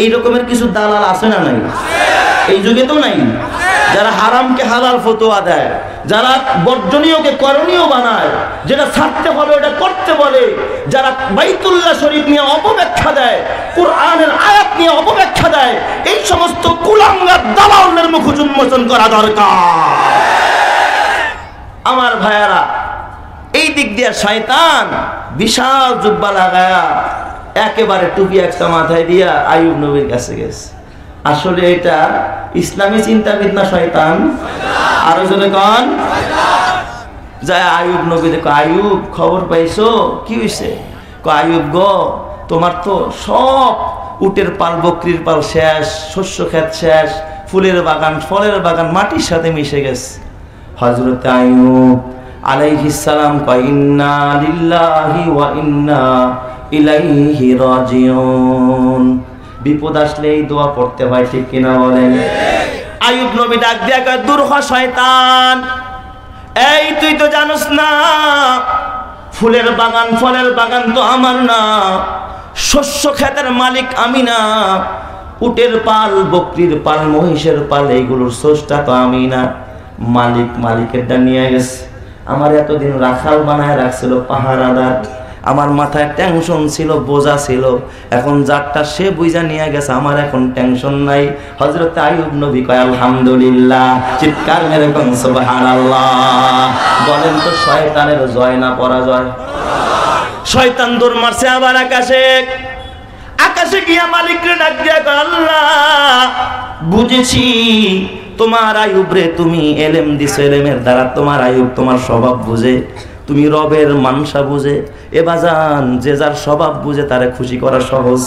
এই রকমের কিছু দালাল আছে না নাই? এই যুগে তো নাই। যারা হারামকে হালাল ফতোয়া দেয়, যারা বর্জনীয়কে করণীয় বানায়, যেটা ছাড়তে হবে ওটা করতে বলে, যারা বাইতুল্লাহ শরীফ নিয়ে অপব্যাখ্যা দেয়, কোরআনের আয়াত নিয়ে অপব্যাখ্যা দেয়, এই সমস্ত কুলাঙ্গার দালালের মুখ উন্মোচন করা দরকার। আমার ভাইয়ারা, এই দিক দিয়ে শয়তান বিশাল জুব্বা লাগায়া একেবারে টুপি একটা মাথায় দিয়া আইয়ুব নবীর কাছে গেছে। আসলে এটা ইসলামী চিন্তাবিদ না শয়তান? আরো জোরে কন। যায় আইয়ুব নবী দেখো, আইয়ুব খবর পাইছো? কি হয়েছে? আইয়ুব গো, তোমার তো সব উটের পাল বকরির পাল শেষ, শস্য ক্ষেত শেষ, ফুলের বাগান ফলের বাগান মাটির সাথে মিশে গেছে। হযরত আইয়ুব আলাইহিস সালাম কয় ইন্না লিল্লাহি ওয়া ইন্না ইলাইহি রাজিউন। বিপদ আসলে এই দোয়া পড়তে হয়, ঠিক কিনা বলেন? আইয়ুব নবী ডাক দিয়া কয় দূর হ শয়তান, এই তুই তো জানোস না ফুলের বাগান ফলের বাগান তো আমার না, শস্য ক্ষেতের মালিক আমি না, উটের পাল বকরির পাল মহিষের পাল এইগুলোর স্রষ্টা তো আমি না। মালিকেরটা নিয়ে গেছে। আমার এতদিন রাখাল বানায় রাখছিল, পাহারাদার। আমার মাথায় টেনশন ছিল, বোঝা ছিল, এখন যারটা সে বুঝা নিয়ে গেছে, আমার এখন টেনশন নাই। হযরত আইয়ুব নবী কয় আলহামদুলিল্লাহ। চিৎকার মেরে কোন সুবহানাল্লাহ। বলেন তো শয়তানের জয় না পরাজয়? শয়তান দৌড় মারছে আবার আকাশে গিয়া মালিকরে ডাক দিয়া কয় আল্লাহ বুঝেছি তোমার আইয়ুব রে তুমি এলেম দিছো, এলেমের দ্বারা তোমার আইয়ুব তোমার স্বভাব বুঝে, তুমি রবের মানসা বুঝে। এ বাজান, যে যার স্বভাব বুঝে তারে খুশি করা সহজ।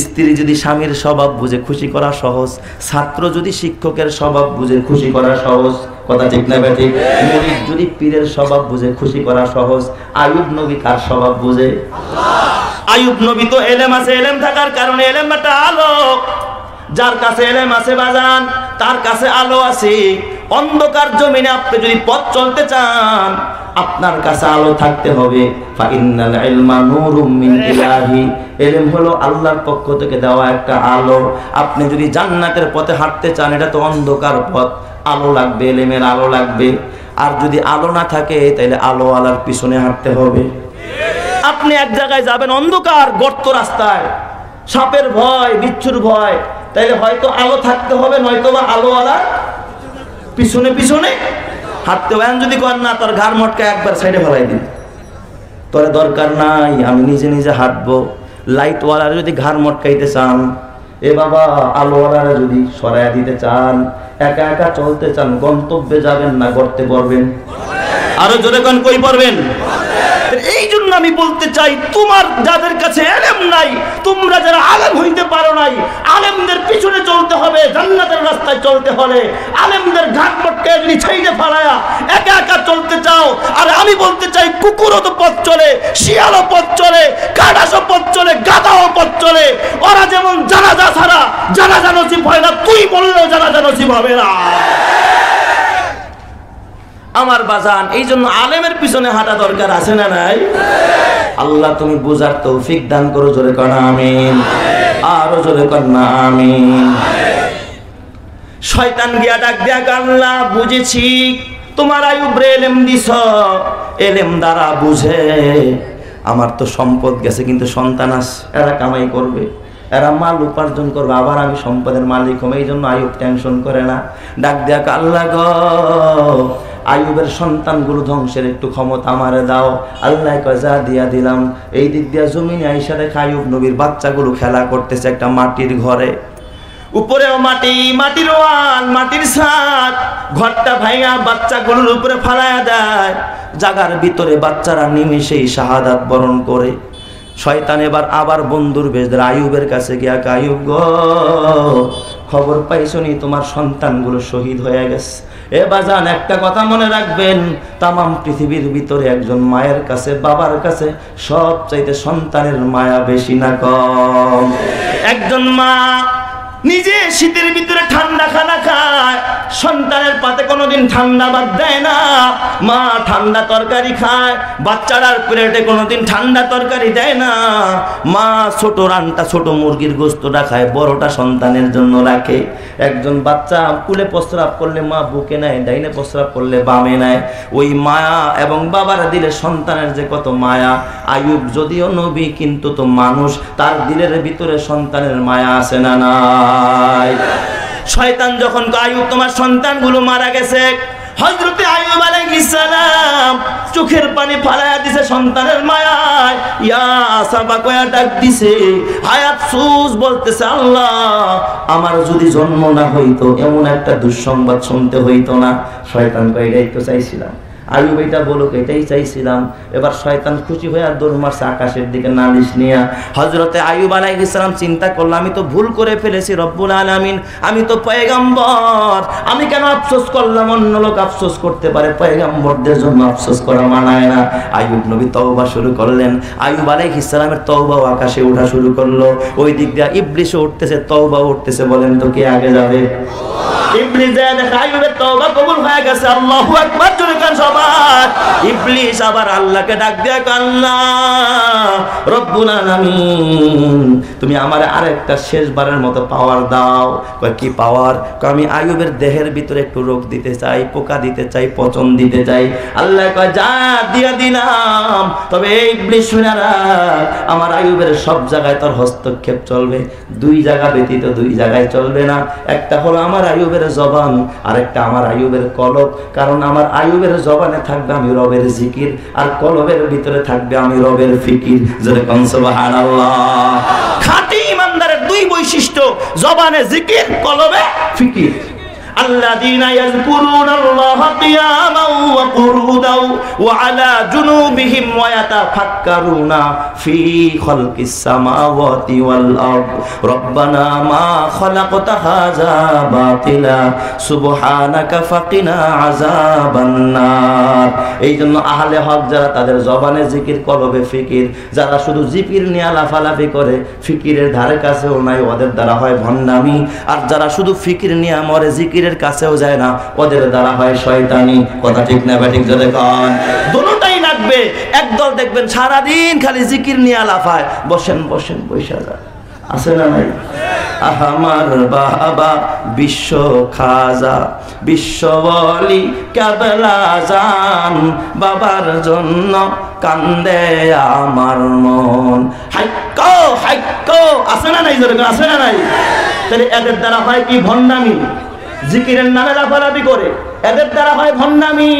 স্ত্রী যদি স্বামীর স্বভাব বুঝে খুশি করা সহজ, ছাত্র যদি শিক্ষকের স্বভাব বুঝে খুশি করা সহজ। কথা ঠিক না ঠিক? মুরিদ যদি পীরের স্বভাব বুঝে খুশি করা সহজ। আইয়ুব নবী কার স্বভাব বুঝে? আইয়ুব নবী তো এলেম আছে, এলেম থাকার কারণে এলেম একটা আলো। যার কাছে এলেম আছে বাজান, তার কাছে আলো আছে। অন্ধকার জমিনে আপনি যদি পথ চলতে চান, আপনার কাছে আলো থাকতে হবে। ফাইন্নাল ইলমা নূরুম মিন ইলাহি, ইলম হলো আল্লাহর পক্ষ থেকে দেওয়া একটা আলো। আপনি যদি জান্নাতের পথে হাঁটতে চান, এটা তো অন্ধকার পথ, আলো লাগবে, ইলমের আলো লাগবে। আর যদি আলো না থাকে তাহলে আলো আলার পিছনে হাঁটতে হবে। আপনি এক জায়গায় যাবেন অন্ধকার গর্ত রাস্তায়, সাপের ভয়, বিচ্ছুর ভয়, তাইলে হয়তো আলো থাকতে হবে, নয়তো বা আলো আলার পিছনে পিছনে হাঁটতে হবে। যদি কর না, তোর ঘাড় মটকা একবার সাইডে ফেলাই দিন, তোর দরকার নাই, আমি নিজে নিজে হাঁটবো। লাইটওয়ালার যদি ঘাড় মটকাইতে চান, এ বাবা আলোওয়ালারা যদি সরাইয়া দিতে চান, একা একা চলতে চান, গন্তব্যে যাবেন না, গর্তে পড়বেন। আরো জোরে কোন কই পড়বেন? এই জন্য আমি বলতে চাই, তোমার যাদের কাছে ইলম নাই, তোমরা যারা আলেম হইতে পারো নাই, আলেমদের পিছনে চলতে হবে। জান্নাতের রাস্তায় চলতে হলে আলেমদের ঘাট পটকে যদি ছাইড়ে ফালায়া একা একা চলতে চাও, আর আমি বলতে চাই কুকুরও তো পথ চলে, শিয়ালও পথ চলে, কাটাসও পথ চলে, গাধাও পথ চলে। ওরা যেমন জানাজা ছাড়া জানাজা নসিব হয় না, তুই বললেও জানাজা নসিব হবে না আমার বাজান। এই জন্য আলেমের পিছনে হাঁটা দরকার আছে না নাই? আল্লাহ তুমি বুঝার তৌফিক দান করো, জোরে কর আমিন, আরো জোরে কর না আমিন। শয়তান গিয়া ডাক দিয়া, আল্লাহ বুঝেছি তোমার আইয়ুবরে ইলম দিছ, ইলম দ্বারা বুঝে আমার তো সম্পদ গেছে, কিন্তু সন্তান আছে, এরা কামাই করবে, এরা মাল উপার্জন করবে, আবার আমি সম্পদের মালিক হম। এই জন্য আইয়ুব টেনশন করে না। ডাক দিয়া, আল্লাহ গো আইয়ুবের সন্তানগুলো ধ্বংসের একটু ক্ষমতা আমারে দাও। আল্লাহ কয়, যা দিয়া দিলাম। এই দিক দিয়া জমিনে আইসা দেখে আইয়ুব নবীর বাচ্চাগুলো খেলা করতেছে একটা মাটির ঘরে। উপরেও মাটি, মাটির ওয়াল, মাটির ছাদ, ঘরটা ভাঙা বাচ্চাগুলোর উপরে ফালায়া দেয়। জাগার ভিতরে বাচ্চারা নিমেষেই শাহাদাত বরণ করে। শয়তান এবার আবার বন্ধুর বেশ আইয়ুবের কাছে গিয়া, আইয়ুব গো খবর পাইছনি তোমার সন্তানগুলো শহীদ হয়ে গেছে। এ বাজান একটা কথা মনে রাখবেন, তামাম পৃথিবীর ভিতরে একজন মায়ের কাছে, বাবার কাছে সবচাইতে সন্তানের মায়া বেশি না কম? একজন মা নিজে শীতের ভিতরে ঠান্ডা খানা খায়, সন্তানের পাতে কোনোদিন ঠান্ডা বাদ দেয় না। মা ঠান্ডা তরকারি খায়, বাচ্চারার প্লেটে কোনোদিন ঠান্ডা তরকারি দেয় না। মা ছোট রানটা, ছোট মুরগির গোস্তটা খায়, বড়টা সন্তানের জন্য রাখে। একজন বাচ্চা কুলে প্রস্রাব করলে মা বুকে নেয়, ডাইনে প্রস্রাব করলে বামে নেয়। ওই মায়া এবং বাবারা দিলে সন্তানের যে কত মায়া। আইয়ুব যদিও নবী, কিন্তু তো মানুষ, তার দিলের ভিতরে সন্তানের মায়া আছে না না? শয়তান যখন আইয়ুব তোমার সন্তানগুলো মারা গেছে, হযরতে আইয়ুব আলাইহিস সালাম চোখের পানি ফালায়া দিছে সন্তানের মায়ায়। ইয়া সাবা কয়া ডাক দিছে, হায়াত সুস বলতেছে, আল্লাহ আমার যদি জন্ম না হইতো, এমন একটা দুঃসংবাদ শুনতে হইতো না। শয়তান কয়, এটাই তো চাইছিলাম। আইয়ুব এটা বলুক, এটাই চাইছিলাম। এবার শয়তান খুশি হয়ে দৌড় মারছে আকাশের দিকে নালিশ নিয়া। হযরতে আইয়ুব আলাইহিস সালাম চিন্তা করলো, আমি তো ভুল করে ফেলেছি রব্বুল আলামিন, আমি তো পয়গম্বর, আমি কেন আফসোস করলাম? অন্য লোক আফসোস করতে পারে, পয়গম্বরদের জন্য আফসোস করা মানায় না। আইয়ুব নবী তওবা শুরু করলেন। আইয়ুব আলাইহিস সালামের তওবাও আকাশে ওঠা শুরু করলো। ওই দিক দিয়ে ইবলিসও উঠতেছে, তওবাও উঠতেছে। বলেন তো কে আগে যাবে? ইবলিস দেখে আইয়ুবের তওবা কবুল হয়ে গেছে। আল্লাহু আকবার জোরে কান সবাই। ইবলিস আবার আল্লাহকে ডাক দিয়ে, আল্লাহ রব্বুল আলামিন তুমি আমারে আরেকটা শেষবারের মতো পাওয়ার দাও। কয় কি পাওয়ার? কয় আমি আইয়ুবের দেহের ভিতরে একটু রোগ দিতে চাই, পোকা দিতে চাই, পচন দিতে চাই। আল্লাহ কয় যা দিয়া দিলাম, তবে এই ইবলিস শুনে রাখ, আমার আইয়ুবের সব জায়গায় তোর হস্তক্ষেপ চলবে। দুই জায়গা ব্যতীত দুই জায়গায় চলবে না। একটা হলো আমার আইয়ুবের জবান, আর একটা আমার আইয়ুবের কলব। কারণ আমার আইয়ুবের জবানে থাকবে আমি রবের জিকির, আর কলবের ভিতরে থাকবে আমি রবের ফিকির। জোরে কোন সুবহানাল্লাহ। খাঁটি ইমানদারের দুই বৈশিষ্ট্য, জবানে জিকির, কলবে ফিকির। الذين يذكرون الله قياما وقعودا وعلى جنوبهم ويتفكرون في خلق السماوات والأرض ربنا ما خلقت هذا باطلا سبحانك فقنا عذاب النار। এই জন্য আহলে হক যারা, তাদের জবানে জিকির, কলবে ফিকির। যারা শুধু জিকির নিয়ে লাফালাফি করে, ফিকিরের ধারে কাছেও নাই, ওদের দ্বারা হয় ভণ্ডামি। আর যারা শুধু ফিকির নিয়ে মরে, জিকির কাছেও যায় না, ওদের দ্বারা হয় শয়তানি। কথা ঠিক না ব্যাঠিক? যদি কন থাকবে, একদল দেখবেন সারাদিন খালি জিকির নিয়ে লাফায়। বসেন বসেন, বৈশা যান, আছে না নাই? আমার বাবা বিশ্ব খাজা, বিশ্ববলি কেবলা জান, বাবার জন্য কান্দে আমার মন। হাইকো হাইকো, আছে না নাই? যেরকম আছে না নাই? তাহলে এদের দ্বারা হয় কি? ভণ্ডামি। জিকিরের নামে লাফালাফি করে, এদের দ্বারা হয় ভণ্ডামি।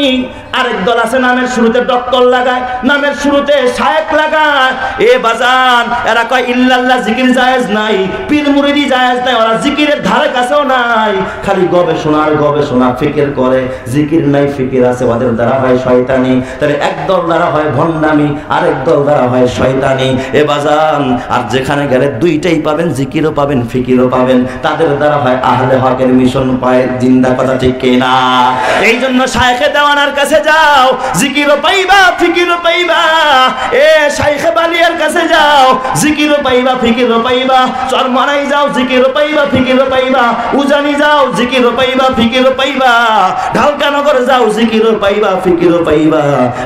আরেক দল আছে নামের শুরুতে ডক্টর লাগায়, নামের শুরুতে শায়েখ লাগায়। এ বাজান, এরা কয় ইল্লাল্লাহ জিকির জায়েজ নাই, পীর মুরিদি জায়েজ নাই, ওরা জিকিরের ধারে কাছেও নাই, খালি গবেষণার গবেষণা, ফিকির করে। জিকির নাই, ফিকির আছে, ওদের দ্বারা হয় শয়তানি। তাহলে এক দল দ্বারা হয় ভণ্ডামি, আরেক দল দ্বারা হয় শয়তানি। এ বাজান, আর যেখানে গেলে দুইটাই পাবেন, জিকিরও পাবেন, ফিকিরও পাবেন। তাদের দ্বারা হয় আহলে হকের মিশন পায়। জিন্দা কথা ঠিক কিনা? এই জন্য শায়েখে দেওয়ানার কাছে যাও, জিকিরও পাইবা, ফিকিরও পাইবা। এ শায়েখে বালিয়ার কাছে যাও, জিকিরও পাইবা, ফিকিরও পাইবা। চরমনাই যাও, জিকিরও পাইবা, ফিকিরও পাইবা। উজানি যাও, জিকিরও পাইবা, ফিকিরও পাইবা। ঢালকানগর যাও, জিকিরও পাইবা, ফিকিরও পাইবা।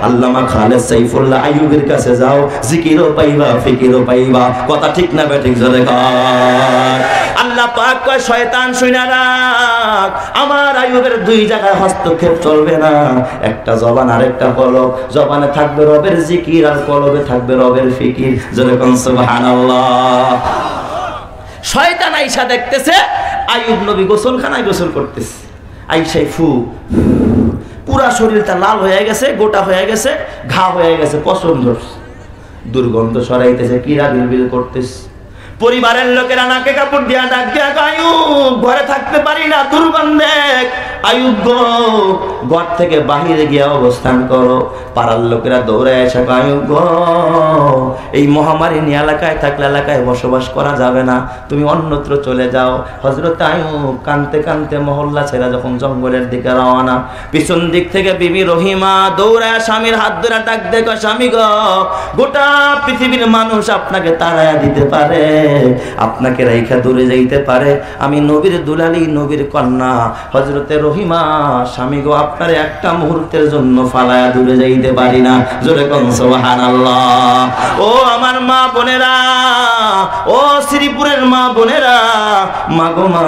আল্লামা খালেদ সাইফুল্লাহ আইয়ুবের কাছে যাও, জিকিরও পাইবা, ফিকিরও পাইবা। কথা ঠিক না বেঠিক? জোরে কর। আল্লাহ পাক কয় শয়তান শুইনা রাখ, আমার আইয়ুবের দুই জায়গায় হস্তক্ষেপ চলবে না। একটা জবান আর একটা কলব। জবানে থাকবে রবের জিকির, আর কলবে থাকবে রবের ফিকির। যেরকম সুবহানাল্লাহ। শয়তান আইসা দেখতেছে আইয়ুব নবী গোসলখানায় গোসল করতেছে, আইসাই ফু, পুরা শরীরটা লাল হয়ে গেছে, গোটা হয়ে গেছে, ঘা হয়ে গেছে, পছন্দ দুর্গন্ধ সরাইতেছে, কিরা বিলবিল করতেছে। পরিবারের লোকেরা নাকে কাপড় দিয়া ডাক দিয়া, আইয়ুব ঘরে থাকতে পারি না, দুর্গন্ধে। আইয়ুব গো, ঘর থেকে বাহিরে গিয়া অবস্থান করো। পাড়ার লোকেরা দৌড়ায় এসে, আইয়ুব গো, এই মহামারী নিয়ে এলাকায় থাকলে এলাকায় বসবাস করা যাবে না, তুমি অন্যত্র চলে যাও। হযরত আইয়ুব কানতে কানতে মহল্লা ছেড়ে যখন জঙ্গলের দিকে রওনা, পিছন দিক থেকে বিবি রহিমা দৌড়ায় স্বামীর হাত ধরে ডাক দেখো, স্বামী গো, গোটা পৃথিবীর মানুষ আপনাকে তাড়াইয়া দিতে পারে, আপনাকে রাইখা দূরে যাইতে পারে, আমি নবীর দুলালি, নবীর কন্যা হযরতে রহিমা, স্বামী গো, আপনার একটা মুহূর্তের জন্য ফালায়া দূরে যাইতে পারি না। জোরে কোন সুবহানাল্লাহ। ও আমার মা বোনেরা, ও শ্রীপুরের মা বোনেরা, মা গো মা,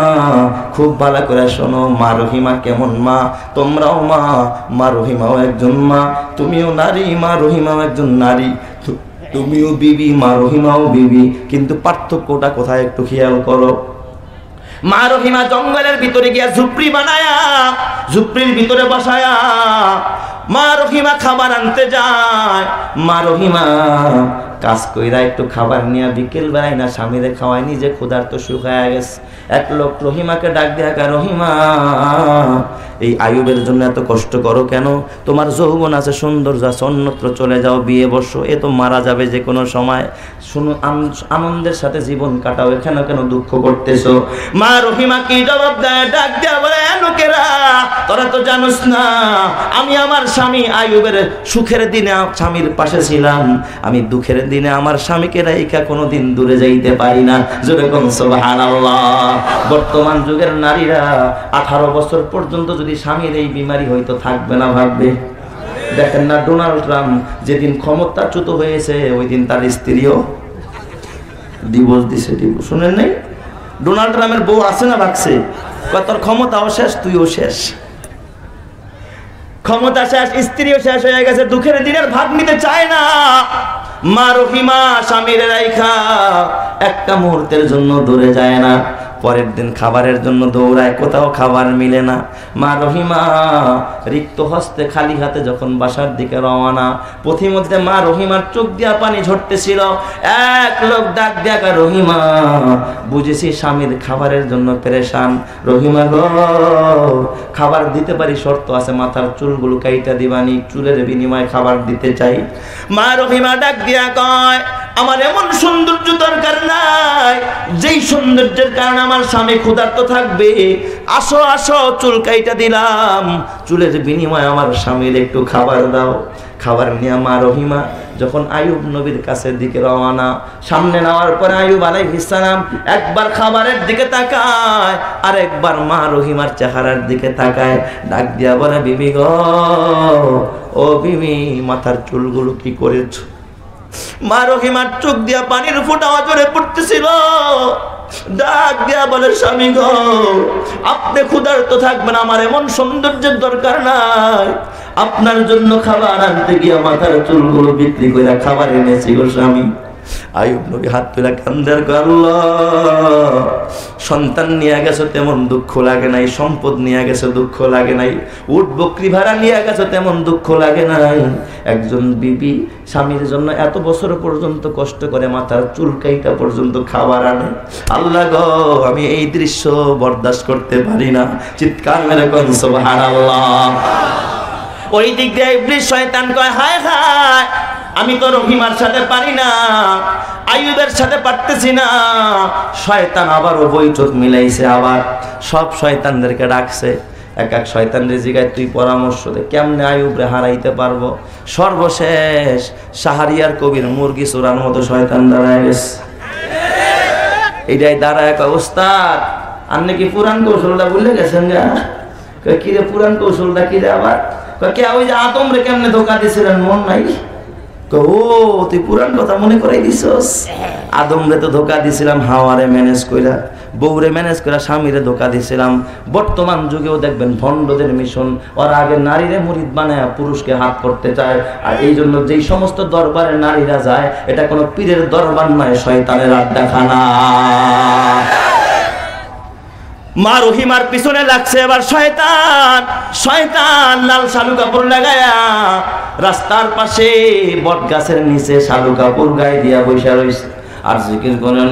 খুব ভালো করে শোনো, মা রহিমা কেমন মা? তোমরাও মা, মা রহিমাও একজন মা, তুমিও নারী, মা রহিমাও একজন নারী, তুমিও বিবি, মা রহিমাও বিবি। কিন্তু পার্থক্যটা কোথায় একটু খেয়াল করো। মা রহিমা জঙ্গলের ভিতরে গিয়া ঝুপড়ি বানায়া, ঝুপড়ির ভিতরে বসায়া মা রহিমা খাবার আনতে যায়। মা রহিমা কাজ কইরা একটু খাবার নিয়ে বিকেল বেলায় না স্বামীরে খাওয়ায়, নিজে ক্ষুধার্ত শুকায় গেছে। এক লোক রহিমাকে ডাক দেয়া, রহিমা, এই আইয়ুবের জন্য এত কষ্ট করো কেন? তোমার যৌবন আছে, সৌন্দর্য আছে, অন্যত্র চলে যাও, বিয়ে বসো, এ তো মারা যাবে যে কোনো সময়, শুনো আনন্দের সাথে জীবন কাটাও, এখানে কেন দুঃখ করতেছো? মা রহিমা কি জবাব দেয়? ডাক দেয়া বলে, লোকেরা, তোরা তো জানোস না, আমি আমার স্বামী আইয়ুবের সুখের দিনে স্বামীর পাশে ছিলাম, আমি দুঃখের দিনে আমার স্বামীকে রাইখা কোনোদিন দূরে যাইতে পারি না। যেরকম সুবহানাল্লাহ। বর্তমান যুগের নারীরা 18 বছর পর্যন্ত যদি স্বামীর এই বিমারি হয়তো থাকবে না, ভাববে। দেখেন না, ডোনাল্ড ট্রাম্প যেদিন ক্ষমতাচ্যুত হয়েছে ওই দিন তার স্ত্রীও ডিভোর্স দিছে। শুনেন নাই? ডোনাল্ড ট্রাম্পের বউ আছে না, ভাগছে, তোর ক্ষমতাও শেষ, তুইও শেষ, ক্ষমতা শেষ, স্ত্রীও শেষ হয়ে গেছে, দুঃখের দিনের ভাগ নিতে চায় না। মা রহিমা স্বামীর রাইখা একটা মুহূর্তের জন্য দূরে যায় না, পরের দিন খাবারের জন্য দৌড়ায়, কোথাও খাবার মিলে না। মা রহিমা রিক্ত হস্তে খালি হাতে যখন বাসার দিকে রওনা, পথিমধ্যে মা রহিমার চোখ দিয়া পানি ঝরতেছিল। এক লোক ডাক দিয়া, রহিমা, বুঝেছি স্বামীর খাবারের জন্য পেরেশান, রহিমা গো, খাবার দিতে পারি, শর্ত আছে, মাথার চুলগুলো কাইটা দিবানি, চুলের বিনিময়ে খাবার দিতে চাই। মা রহিমা ডাক দিয়া কয়, আমার এমন সৌন্দর্য দরকার নাই যেই সৌন্দর্যের কারণে আমার স্বামী ক্ষুধার্ত থাকবে, আসো আসো, চুল কাইটা দিলাম, চুলের বিনিময়ে আমার স্বামীর একটু খাবার দাও। খাবার নিয়ে মা রহিমা যখন আইয়ুব নবীর কাছের দিকে রওনা, সামনে নেওয়ার পরে আইয়ুব আলাইহিস সালাম একবার খাবারের দিকে তাকায় আর একবার মা রহিমার চেহারার দিকে তাকায়, ডাক দিয়া বলে, বিবি গো, ও বিবি, মাথার চুলগুলো কি করেছো? মা রহিমার চোখ দিয়া পানির ফোঁটা অজরে পড়তেছিল। ডাক দিয়া বলে, স্বামী গো, আপনি ক্ষুধার্ত থাকবেন, আমার এমন সৌন্দর্যের দরকার নাই। আপনার জন্য খাবার আনতে গিয়ে মাথার চুলগুলো বিক্রি করে খাবার এনেছি গো স্বামী। আইয়ুব নবী হাত তুলে কান্দার, আল্লাহ, সন্তান নিয়ে গেছো তেমন দুঃখ লাগে নাই, সম্পদ নিয়ে গেছো দুঃখ লাগে নাই, উট বকরি ভাড়া নিয়ে গেছো তেমন দুঃখ লাগে নাই। একজন বিবি স্বামীর জন্য এত বছর পর্যন্ত কষ্ট করে মাথার চুল কাইটা পর্যন্ত খাবার আনে। আল্লাহ গো, আমি এই দৃশ্য বরদাস্ত করতে পারি না। চিৎকার মেরে কোন সুবহানাল্লাহ। ওই দিক দিয়ে ইবলিস শয়তান কয়, হায় হায়, আমি তো রহিমার সাথে পারি না, আইয়ুবের সাথে পারতেছি না। শয়তান আবারও বৈঠক মিলাইছে, আবার সব শয়তানদেরকে ডাকছে। এক এক শয়তানরে জিগায়, তুই পরামর্শ দে কেমনে আইয়ুবরে হারাইতে পারবো। সর্বশেষ শাহরিয়ার কবির মুরগি চোরার মতো শয়তান দাঁড়ায় গেছে। এইটাই দাঁড়ায় কয়, ওস্তাদ আপনি কি পুরান কৌশলটা ভুলে গেছেন? গা কিরে পুরান কৌশলটা কিরে? আবার কে ওই যে আদম রে কেমনে ধোকা দিছিলেন মন নাই? ও তুই পুরান কথা মনে করাই দিছস। আদম রে তো ধোকা দিছিলাম হাওয়ারে ম্যানেজ কইরা, বউরে ম্যানেজ কইরা স্বামীরে ধোকা দিছিলাম। বর্তমান যুগেও দেখবেন ভণ্ডদের মিশন, ওরা আগে নারীরে মুরিদ বানায় পুরুষকে হাত করতে চায়। আর এই জন্য যেই সমস্ত দরবারে নারীরা যায়, এটা কোনো পীরের দরবার নয়, শয়তানের আড্ডাখানা। মা রহিমার পিছনে লাগছে এবার শয়তান। শয়তান লাল শালু কাপড় লাগায়া রাস্তার পাশে বট গাছের নিচে শালু কাপড় গায়ে দিয়া বসে রয়েছে আর জিকির করে।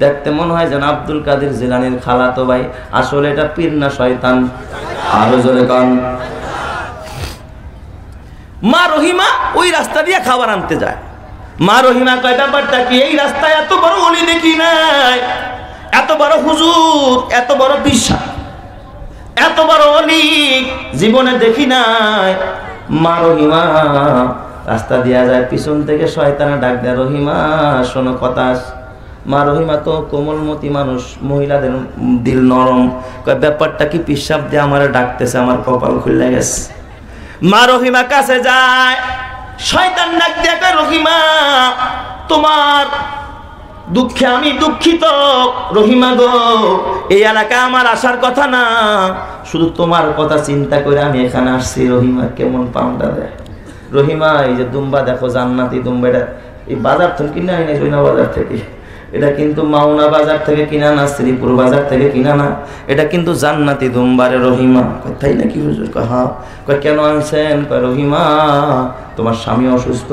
দেখতে মনে হয় যেন আব্দুল কাদের জিলানীর খালাতো ভাই, আসলে এটা পীর না শয়তান। আরো জোরে কান। মা রহিমা ওই রাস্তা দিয়ে খাবার আনতে যায়। মা রহিমা কয়, ব্যাপারটা কি? এই রাস্তায় এত বড় অলি দেখি নাই, এত বড় হুজুর, এত বড় বিশ্বাস, এত বড় অলি জীবনে দেখি নাই। মা রহিমা রাস্তা দিয়া যায়, পিছন থেকে শয়তানে ডাক দেয়, রহিমা শোনো কথা। মা রহিমা তো কোমলমতি মানুষ, মহিলাদের দিল নরম। কয়, ব্যাপারটা কি? পিসাব দিয়ে আমার ডাকতেছে, আমার কপাল খুলে গেছে। মা রহিমা কাছে যায়, শয়তান ডাক দিয়ে কয়, রহিমা তোমার দুঃখে আমি দুঃখিত। রহিমা গো, এই এলাকায় আমার আসার কথা না, শুধু তোমার কথা চিন্তা করে আমি এখানে আসছি। রহিমা কেমন পাউন্ডা দেয়। রহিমা এই যে দুম্বা দেখো, জান্নাতি দুম্বা, এটা এই বাজার থেকে কিনে আনি, জৈনা বাজার থেকে। এটা কিন্তু মাওনা বাজার থেকে কিনা না, শ্রীপুর বাজার থেকে কিনা না, এটা কিন্তু জান্নাতি দুম্বারে। রহিমা তাই নাকি হুজুর? হ্যাঁ। কেন আনছেন? রহিমা তোমার স্বামী অসুস্থ,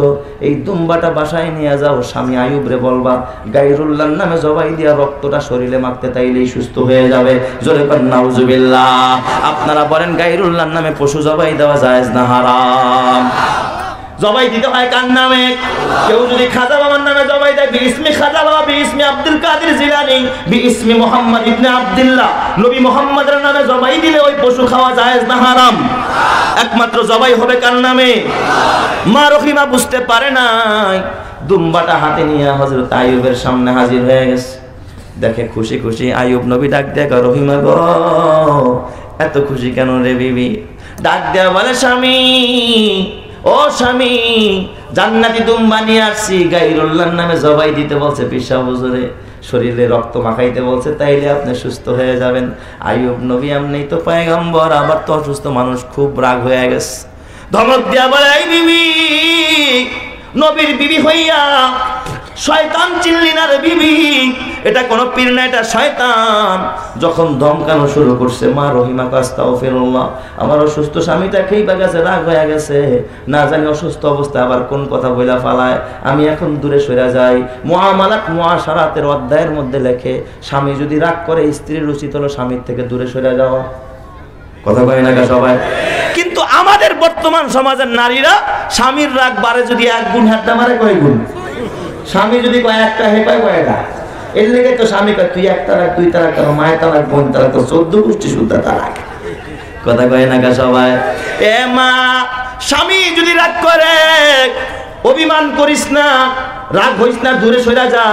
এই দুম্বাটা বাসায় নিয়ে যাও, স্বামী আইয়ুবরে বলবা গায়রুল্লাহর নামে জবাই দিয়া রক্তটা শরীরে মাখতে, তাইলেই সুস্থ হয়ে যাবে। জোরে কর নাউজুবিল্লাহ। আপনারা বলেন গায়রুল্লাহর নামে পশু জবাই দেওয়া জায়েজ না হারাম? জবাই দিতে হয় কার নামে? কেউ যদি খাজা বাবার নামে জবাই দেয়, বিইসমি খাজা বাবা, বিইসমি আব্দুল কাদের জিলানী, বিইসমি মুহাম্মদ ইবনে আব্দুল্লাহ, নবী মুহাম্মদের নামে জবাই দিলে ওই পশু খাওয়া জায়েজ না হারাম? একমাত্র জবাই হবে কার নামে? মা রহিমা বুঝতে পারে নাই, দুম্বাটা হাতে নিয়ে হযরত আইয়ুবের সামনে হাজির হয়ে গেছে। দেখে খুশি খুশি আইয়ুব নবী ডাক দেয়, রহিমা গো, এত খুশি কেন রে বিবি? ডাক দেয়া বলে, স্বামী, ও স্বামী, জান্নাতি দুম্বা নিয়ে আসছি, গায়রুল্লাহর নামে জবাই দিতে বলছে পিসা হুজুরে, শরীরে রক্ত মাখাইতে বলছে, তাইলে আপনি সুস্থ হয়ে যাবেন। আইয়ুব নবী আপনি তো পয়গম্বর, আবার তো অসুস্থ মানুষ, খুব রাগ হয়ে গেছে। ধমক দিয়া বলে, এই বিবি, নবীর বিবি হইয়া শয়তান চিনলি না রে বিবি? এটা কোন পীর না, এটা শয়তান। যখন ধমকানো শুরু করছে, মা রহিমা আস্তাগফিরুল্লাহ, আমার অসুস্থ স্বামীটা খেইবা গেছে, রাগ হয়ে গেছে, না জানি অসুস্থ অবস্থা আবার কোন কথা বইলা ফালায়, আমি এখন দূরে সরে যাই। মুআমালাত মুআশারাতের অধ্যায়ের মধ্যে লেখে, স্বামী যদি রাগ করে স্ত্রীর উচিত হলো স্বামীর থেকে দূরে সরে যাওয়া। কথা কয় না সবাই? কিন্তু আমাদের বর্তমান সমাজের নারীরা স্বামীর রাগ বাড়ে যদি 1 গুণ, হাতটা মারে কয় গুণ? স্বামী যদি কয় একটা, হে কয় কয়টা? এর লেগে তো স্বামী কয় তুই 1 তালাক, 2 তালাক, মায়ের তালাক, বোন তালাক, তো 14 গোষ্ঠী সুদ্ধা তালাক। কথা কয় না কা সবাই? এ মা, স্বামী যদি রাগ করে অভিমান করিস না, রাগ হইস না, দূরে সরে যা।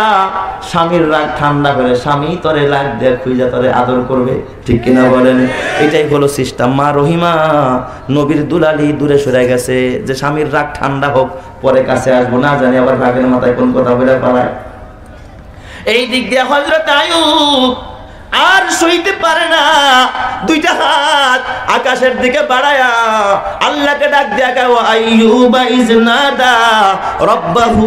স্বামীর রাগ ঠান্ডা করে স্বামী তোরে লাগ দিয়ে খুঁজা তোরে আদর করবে, ঠিক কিনা বলেন? এটাই হলো সিস্টেম। মা রহিমা নবীর দুলালি দূরে সরে গেছে যে স্বামীর রাগ ঠান্ডা হোক, পরে কাছে আসবো, না জানি আবার রাগের মাথায় কোন কথা বলে পালায়। এই দিক দিয়ে হযরত আইয়ুব আর সইতে পারে না, দুইটা হাত আকাশের দিকে বাড়ায়া আল্লাহকে ডাক দিয়া গাও, আইয়ুবা ইজনাদা রাব্বাহু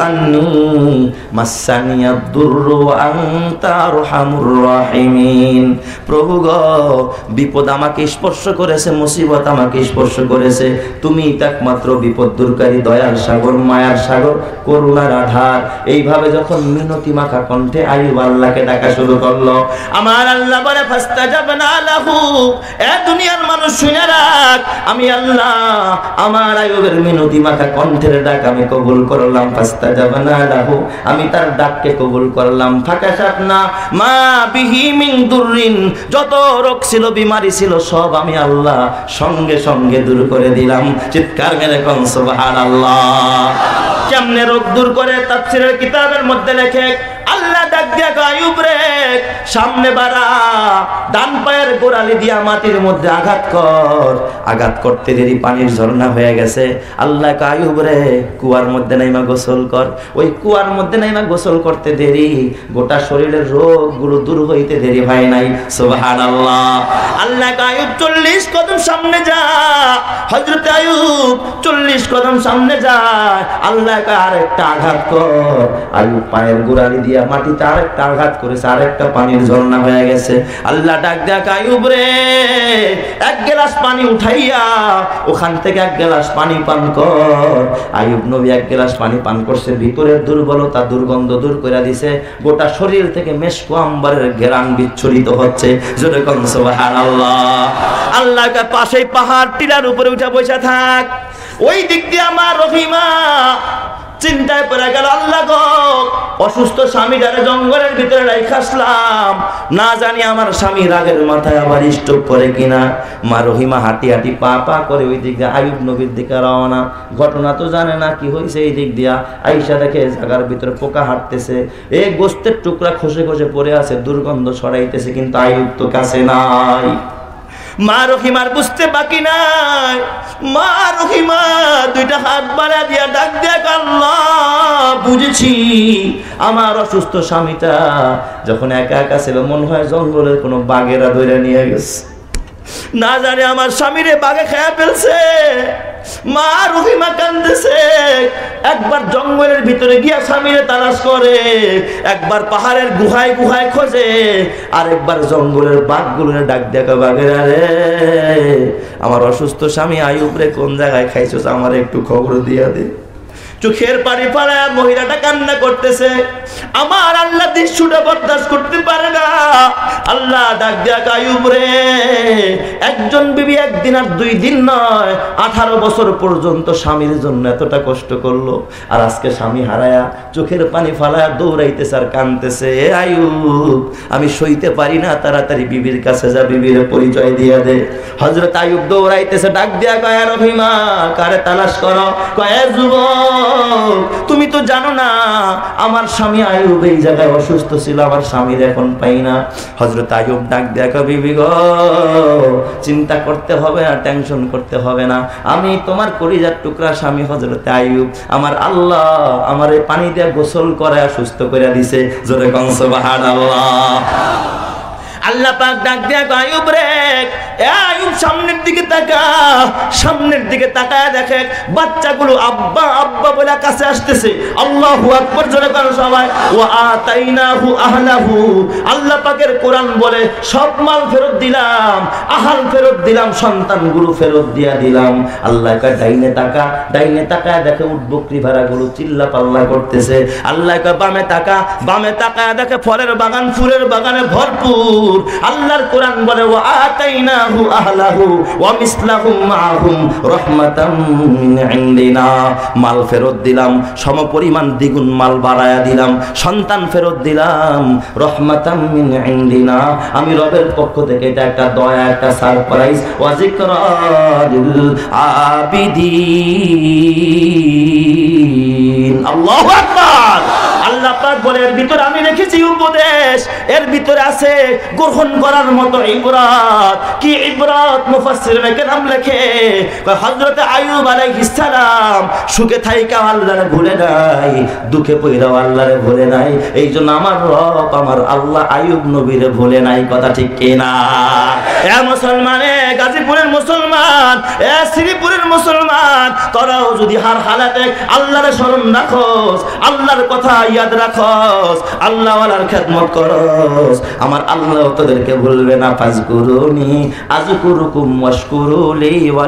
আন্নী মাসানিয়াদ দুররু ওয়া আনতা আরহামুর রাহিমিন। প্রভু গো, বিপদ আমাকে স্পর্শ করেছে, মুসিবত আমাকে স্পর্শ করেছে, তুমি একমাত্র বিপদ দূরকারী, দয়ার সাগর, মায়ার সাগর, করুণার আধার। এইভাবে যখন মিনতি মাখা কণ্ঠে আইয়ুব আল্লাহকে ডাকা শুরু করলো, আমার আল্লাহ বলে ফাস্তাজাবনা লাহু, এ দুনিয়ার মানুষ শুনে রাখ, আমি আল্লাহ আমার আইয়ুবের মিনতি মাখা কণ্ঠের ডাক আমি কবুল করলাম। ফাস্তাজাবনা লাহু, আমি তার ডাককে কবুল করলাম। ফাকাশাফনা মা বিহি মিন দুররিন, যত রোগ ছিল, বিমারি ছিল, সব আমি আল্লাহ সঙ্গে সঙ্গে দূর করে দিলাম। চিৎকার মেরে কোন সুবহানাল্লাহ। কেমনে রোগ দূর করে? তাফসীরের কিতাবের মধ্যে লেখে, আল্লাহ ডাক দিয়া আইয়ুব রে, সামনে বাড়া, ডান পায়ের গোড়ালি দিয়া মাটির মধ্যে আঘাত কর। আঘাত করতে দেরি পানির ঝর্ণা হয়ে গেছে। আল্লাহ আইয়ুব রে, কুয়ার মধ্যে নাইমা গোসল কর। ওই কুয়ার মধ্যে নাইমা গোসল করতে দেরি, গোটা শরীরের রোগগুলো দূর হইতে দেরি হয় নাই। সুবহানাল্লাহ। আল্লাহ আইয়ুব 40 কদম সামনে যা। হযরত আইয়ুব 40 কদম সামনে যায়, আল্লাহ আরেকটা আঘাত কর। আইয়ুব পায়ের গোড়ালি দিয়া মাটিতে আরেকটা আঘাত করেছে, আরেকটা পানির ঝর্ণা হয়ে গেছে। আল্লাহ ডাক দেখ, আইয়ুব রে, এক গ্লাস পানি উঠাইয়া ওখান থেকে এক গ্লাস পানি পান কর। আইয়ুব নবী এক গ্লাস পানি পান করছে, ভিতরের দুর্বলতা, দুর্গন্ধ দূর করে দিছে। গোটা শরীর থেকে মেশকো আম্বরের ঘেরান বিচ্ছুরিত হচ্ছে। জোরে কোন সুবহানাল্লাহ। আল্লাহ পাশেই পাহাড় টিলার উপরে উঠে বসে থাক। ওই দিক দিয়ে আমার রহিমা চিন্তায় পড়ে গেল, আল্লাহ গো, অসুস্থ স্বামীটারে জঙ্গলের ভিতরে রাইখা আসলাম, না জানি আমার স্বামী রাগের মাথায় আবার স্ট্রোক করে কিনা। মা রহিমা হাঁটি হাঁটি পা পা করে ওই দিক দিয়ে আইয়ুব নবীর দিকে রওনা। ঘটনা তো জানে না কি হয়েছে। এই দিক দিয়া আইসা দেখে জায়গার ভিতরে পোকা হাঁটতেছে, এই গোস্তের টুকরা খসে খসে পড়ে আছে, দুর্গন্ধ ছড়াইতেছে, কিন্তু আইয়ুব তো কাছে নাই। মা রহিমার বুঝতে বাকি নাই। মা রহিমা দুইটা হাত বাড়া দিয়া ডাক দিয়া, আল্লাহ বুঝেছি, আমার অসুস্থ স্বামীটা যখন একা একা ছিল, মনে হয় জঙ্গলের কোনো বাঘেরা ধরে নিয়ে গেছে, না জানি আমার স্বামীরে বাঘে খেয়ে ফেলছে। মা রহিমা কান্দেছে। একবার জঙ্গলের ভিতরে গিয়া স্বামীরে তালাশ করে, একবার পাহাড়ের গুহায় গুহায় খোঁজে, আর একবার জঙ্গলের বাঘগুলোরে ডাক দেখা, বাঘেরা রে, আমার অসুস্থ স্বামী আইয়ুব রে কোন জায়গায় খাইছস, আমার একটু খবর দিয়া দে। চোখের পানি ফালায় মহিলাটা কান্না করতেছে। আমার আল্লাহ দৃশ্যটা বরদাস্ত করতে পারে না। আল্লাহ ডাক দিয়া, আইয়ুব রে, একজন বিবি একদিন আর 2 দিন নয়, 18 বছর পর্যন্ত স্বামীর জন্য এতটা কষ্ট করলো, আর আজকে স্বামী হারায়া চোখের পানি ফালায়া দৌড়াইতেছে আর কানতেছে। এ আইয়ুব, আমি সইতে পারি না, তাড়াতাড়ি বিবির কাছে যা, বিবির পরিচয় দিয়ে দে। হযরত আইয়ুব দৌড়াইতেছে, ডাক দিয়া কয়, রহিমা, কারে তালাশ করো? কয়, যুবক, তুমি তো জানো না আমার স্বামী আইয়ুব এই জায়গায় অসুস্থ ছিল, আমার স্বামীর এখন পাই না। হযরত আইয়ুব ডাক দেখো, বিবি গো, চিন্তা করতে হবে না, টেনশন করতে হবে না, আমি তোমার কলিজার টুকরা স্বামী হযরত আইয়ুব, আমার আল্লাহ আমার এই পানি দিয়ে গোসল করায় সুস্থ করে দিছে। জোরে কোন সুবহানাল্লাহ। আল্লাহ পাক ডাক দিয়া, আইয়ুব রে, এ আইয়ুব সামনের দিকে তাকা। সামনের দিকে তাকায় দেখে বাচ্চাগুলো আব্বা আব্বা বলে কাছে আসতেছে। আল্লাহু আকবার, জোরে করো সবাই। ওয়া আতাইনাহু আহলাহু, আল্লাহ পাকের কোরআন বলে সব মাল ফেরত দিলাম, আহাল ফেরত দিলাম, সন্তানগুলো ফেরত দিয়া দিলাম। আল্লাহ কয় ডাইনে তাকা। ডাইনে তাকায় দেখে উট বকরি ভেড়াগুলো চিল্লা পাল্লা করতেছে। আল্লাহ কয় বামে তাকা। বামে তাকায় দেখে ফলের বাগান, ফুলের বাগানে ভরপুর। হুজুর আল্লাহর কোরআন বলে ওয়া আতাইনাহু আহলাহু ওয়া মিসলাহুম মাআহুম রাহমাতাম মিন ইনদিনা। মাল ফেরত দিলাম, সমপরিমাণ দ্বিগুণ মাল বাড়ায়া দিলাম, সন্তান ফেরত দিলাম, রহমাতাম মিন ইনদিনা, আমি রবের পক্ষ থেকে। এটা একটা দয়া, একটা সারপ্রাইজ। ওয়া যিকরা লিল আবিদিন। আল্লাহু আকবার। আল্লাহ পাক বলে এর ভিতরে আমি রেখেছি উপদেশ, এর ভিতরে আছে গ্রহণ করার মতো ইবরাত। কি ইবরাত? মুফাসসিরিনে কেরাম লেখে হযরত আইয়ুব আলাইহিস সালাম সুখে থাইকা আল্লাহরে ভুলে নাই, দুঃখে পইরাও আল্লাহরে ভুলে নাই। এইজন্য আমার রব আমার আল্লাহ আইয়ুব নবীরে ভুলে নাই। কথা ঠিক কি না? এ মুসলমানে, গাজীপুরের মুসলমান, এ শ্রীপুরের মুসলমান, তোরাও যদি হার হালাতে আল্লাহরে স্মরণ রাখোস, আল্লাহর কথা ইয়াদ রাখোস, আল্লাহ ওয়ালার খেদমত করোস, আমার আল্লাহ তোদেরকে ভুলবে না। ফাজকুরুনি আযকুরুকুম ওয়াশকুরু লি ওয়া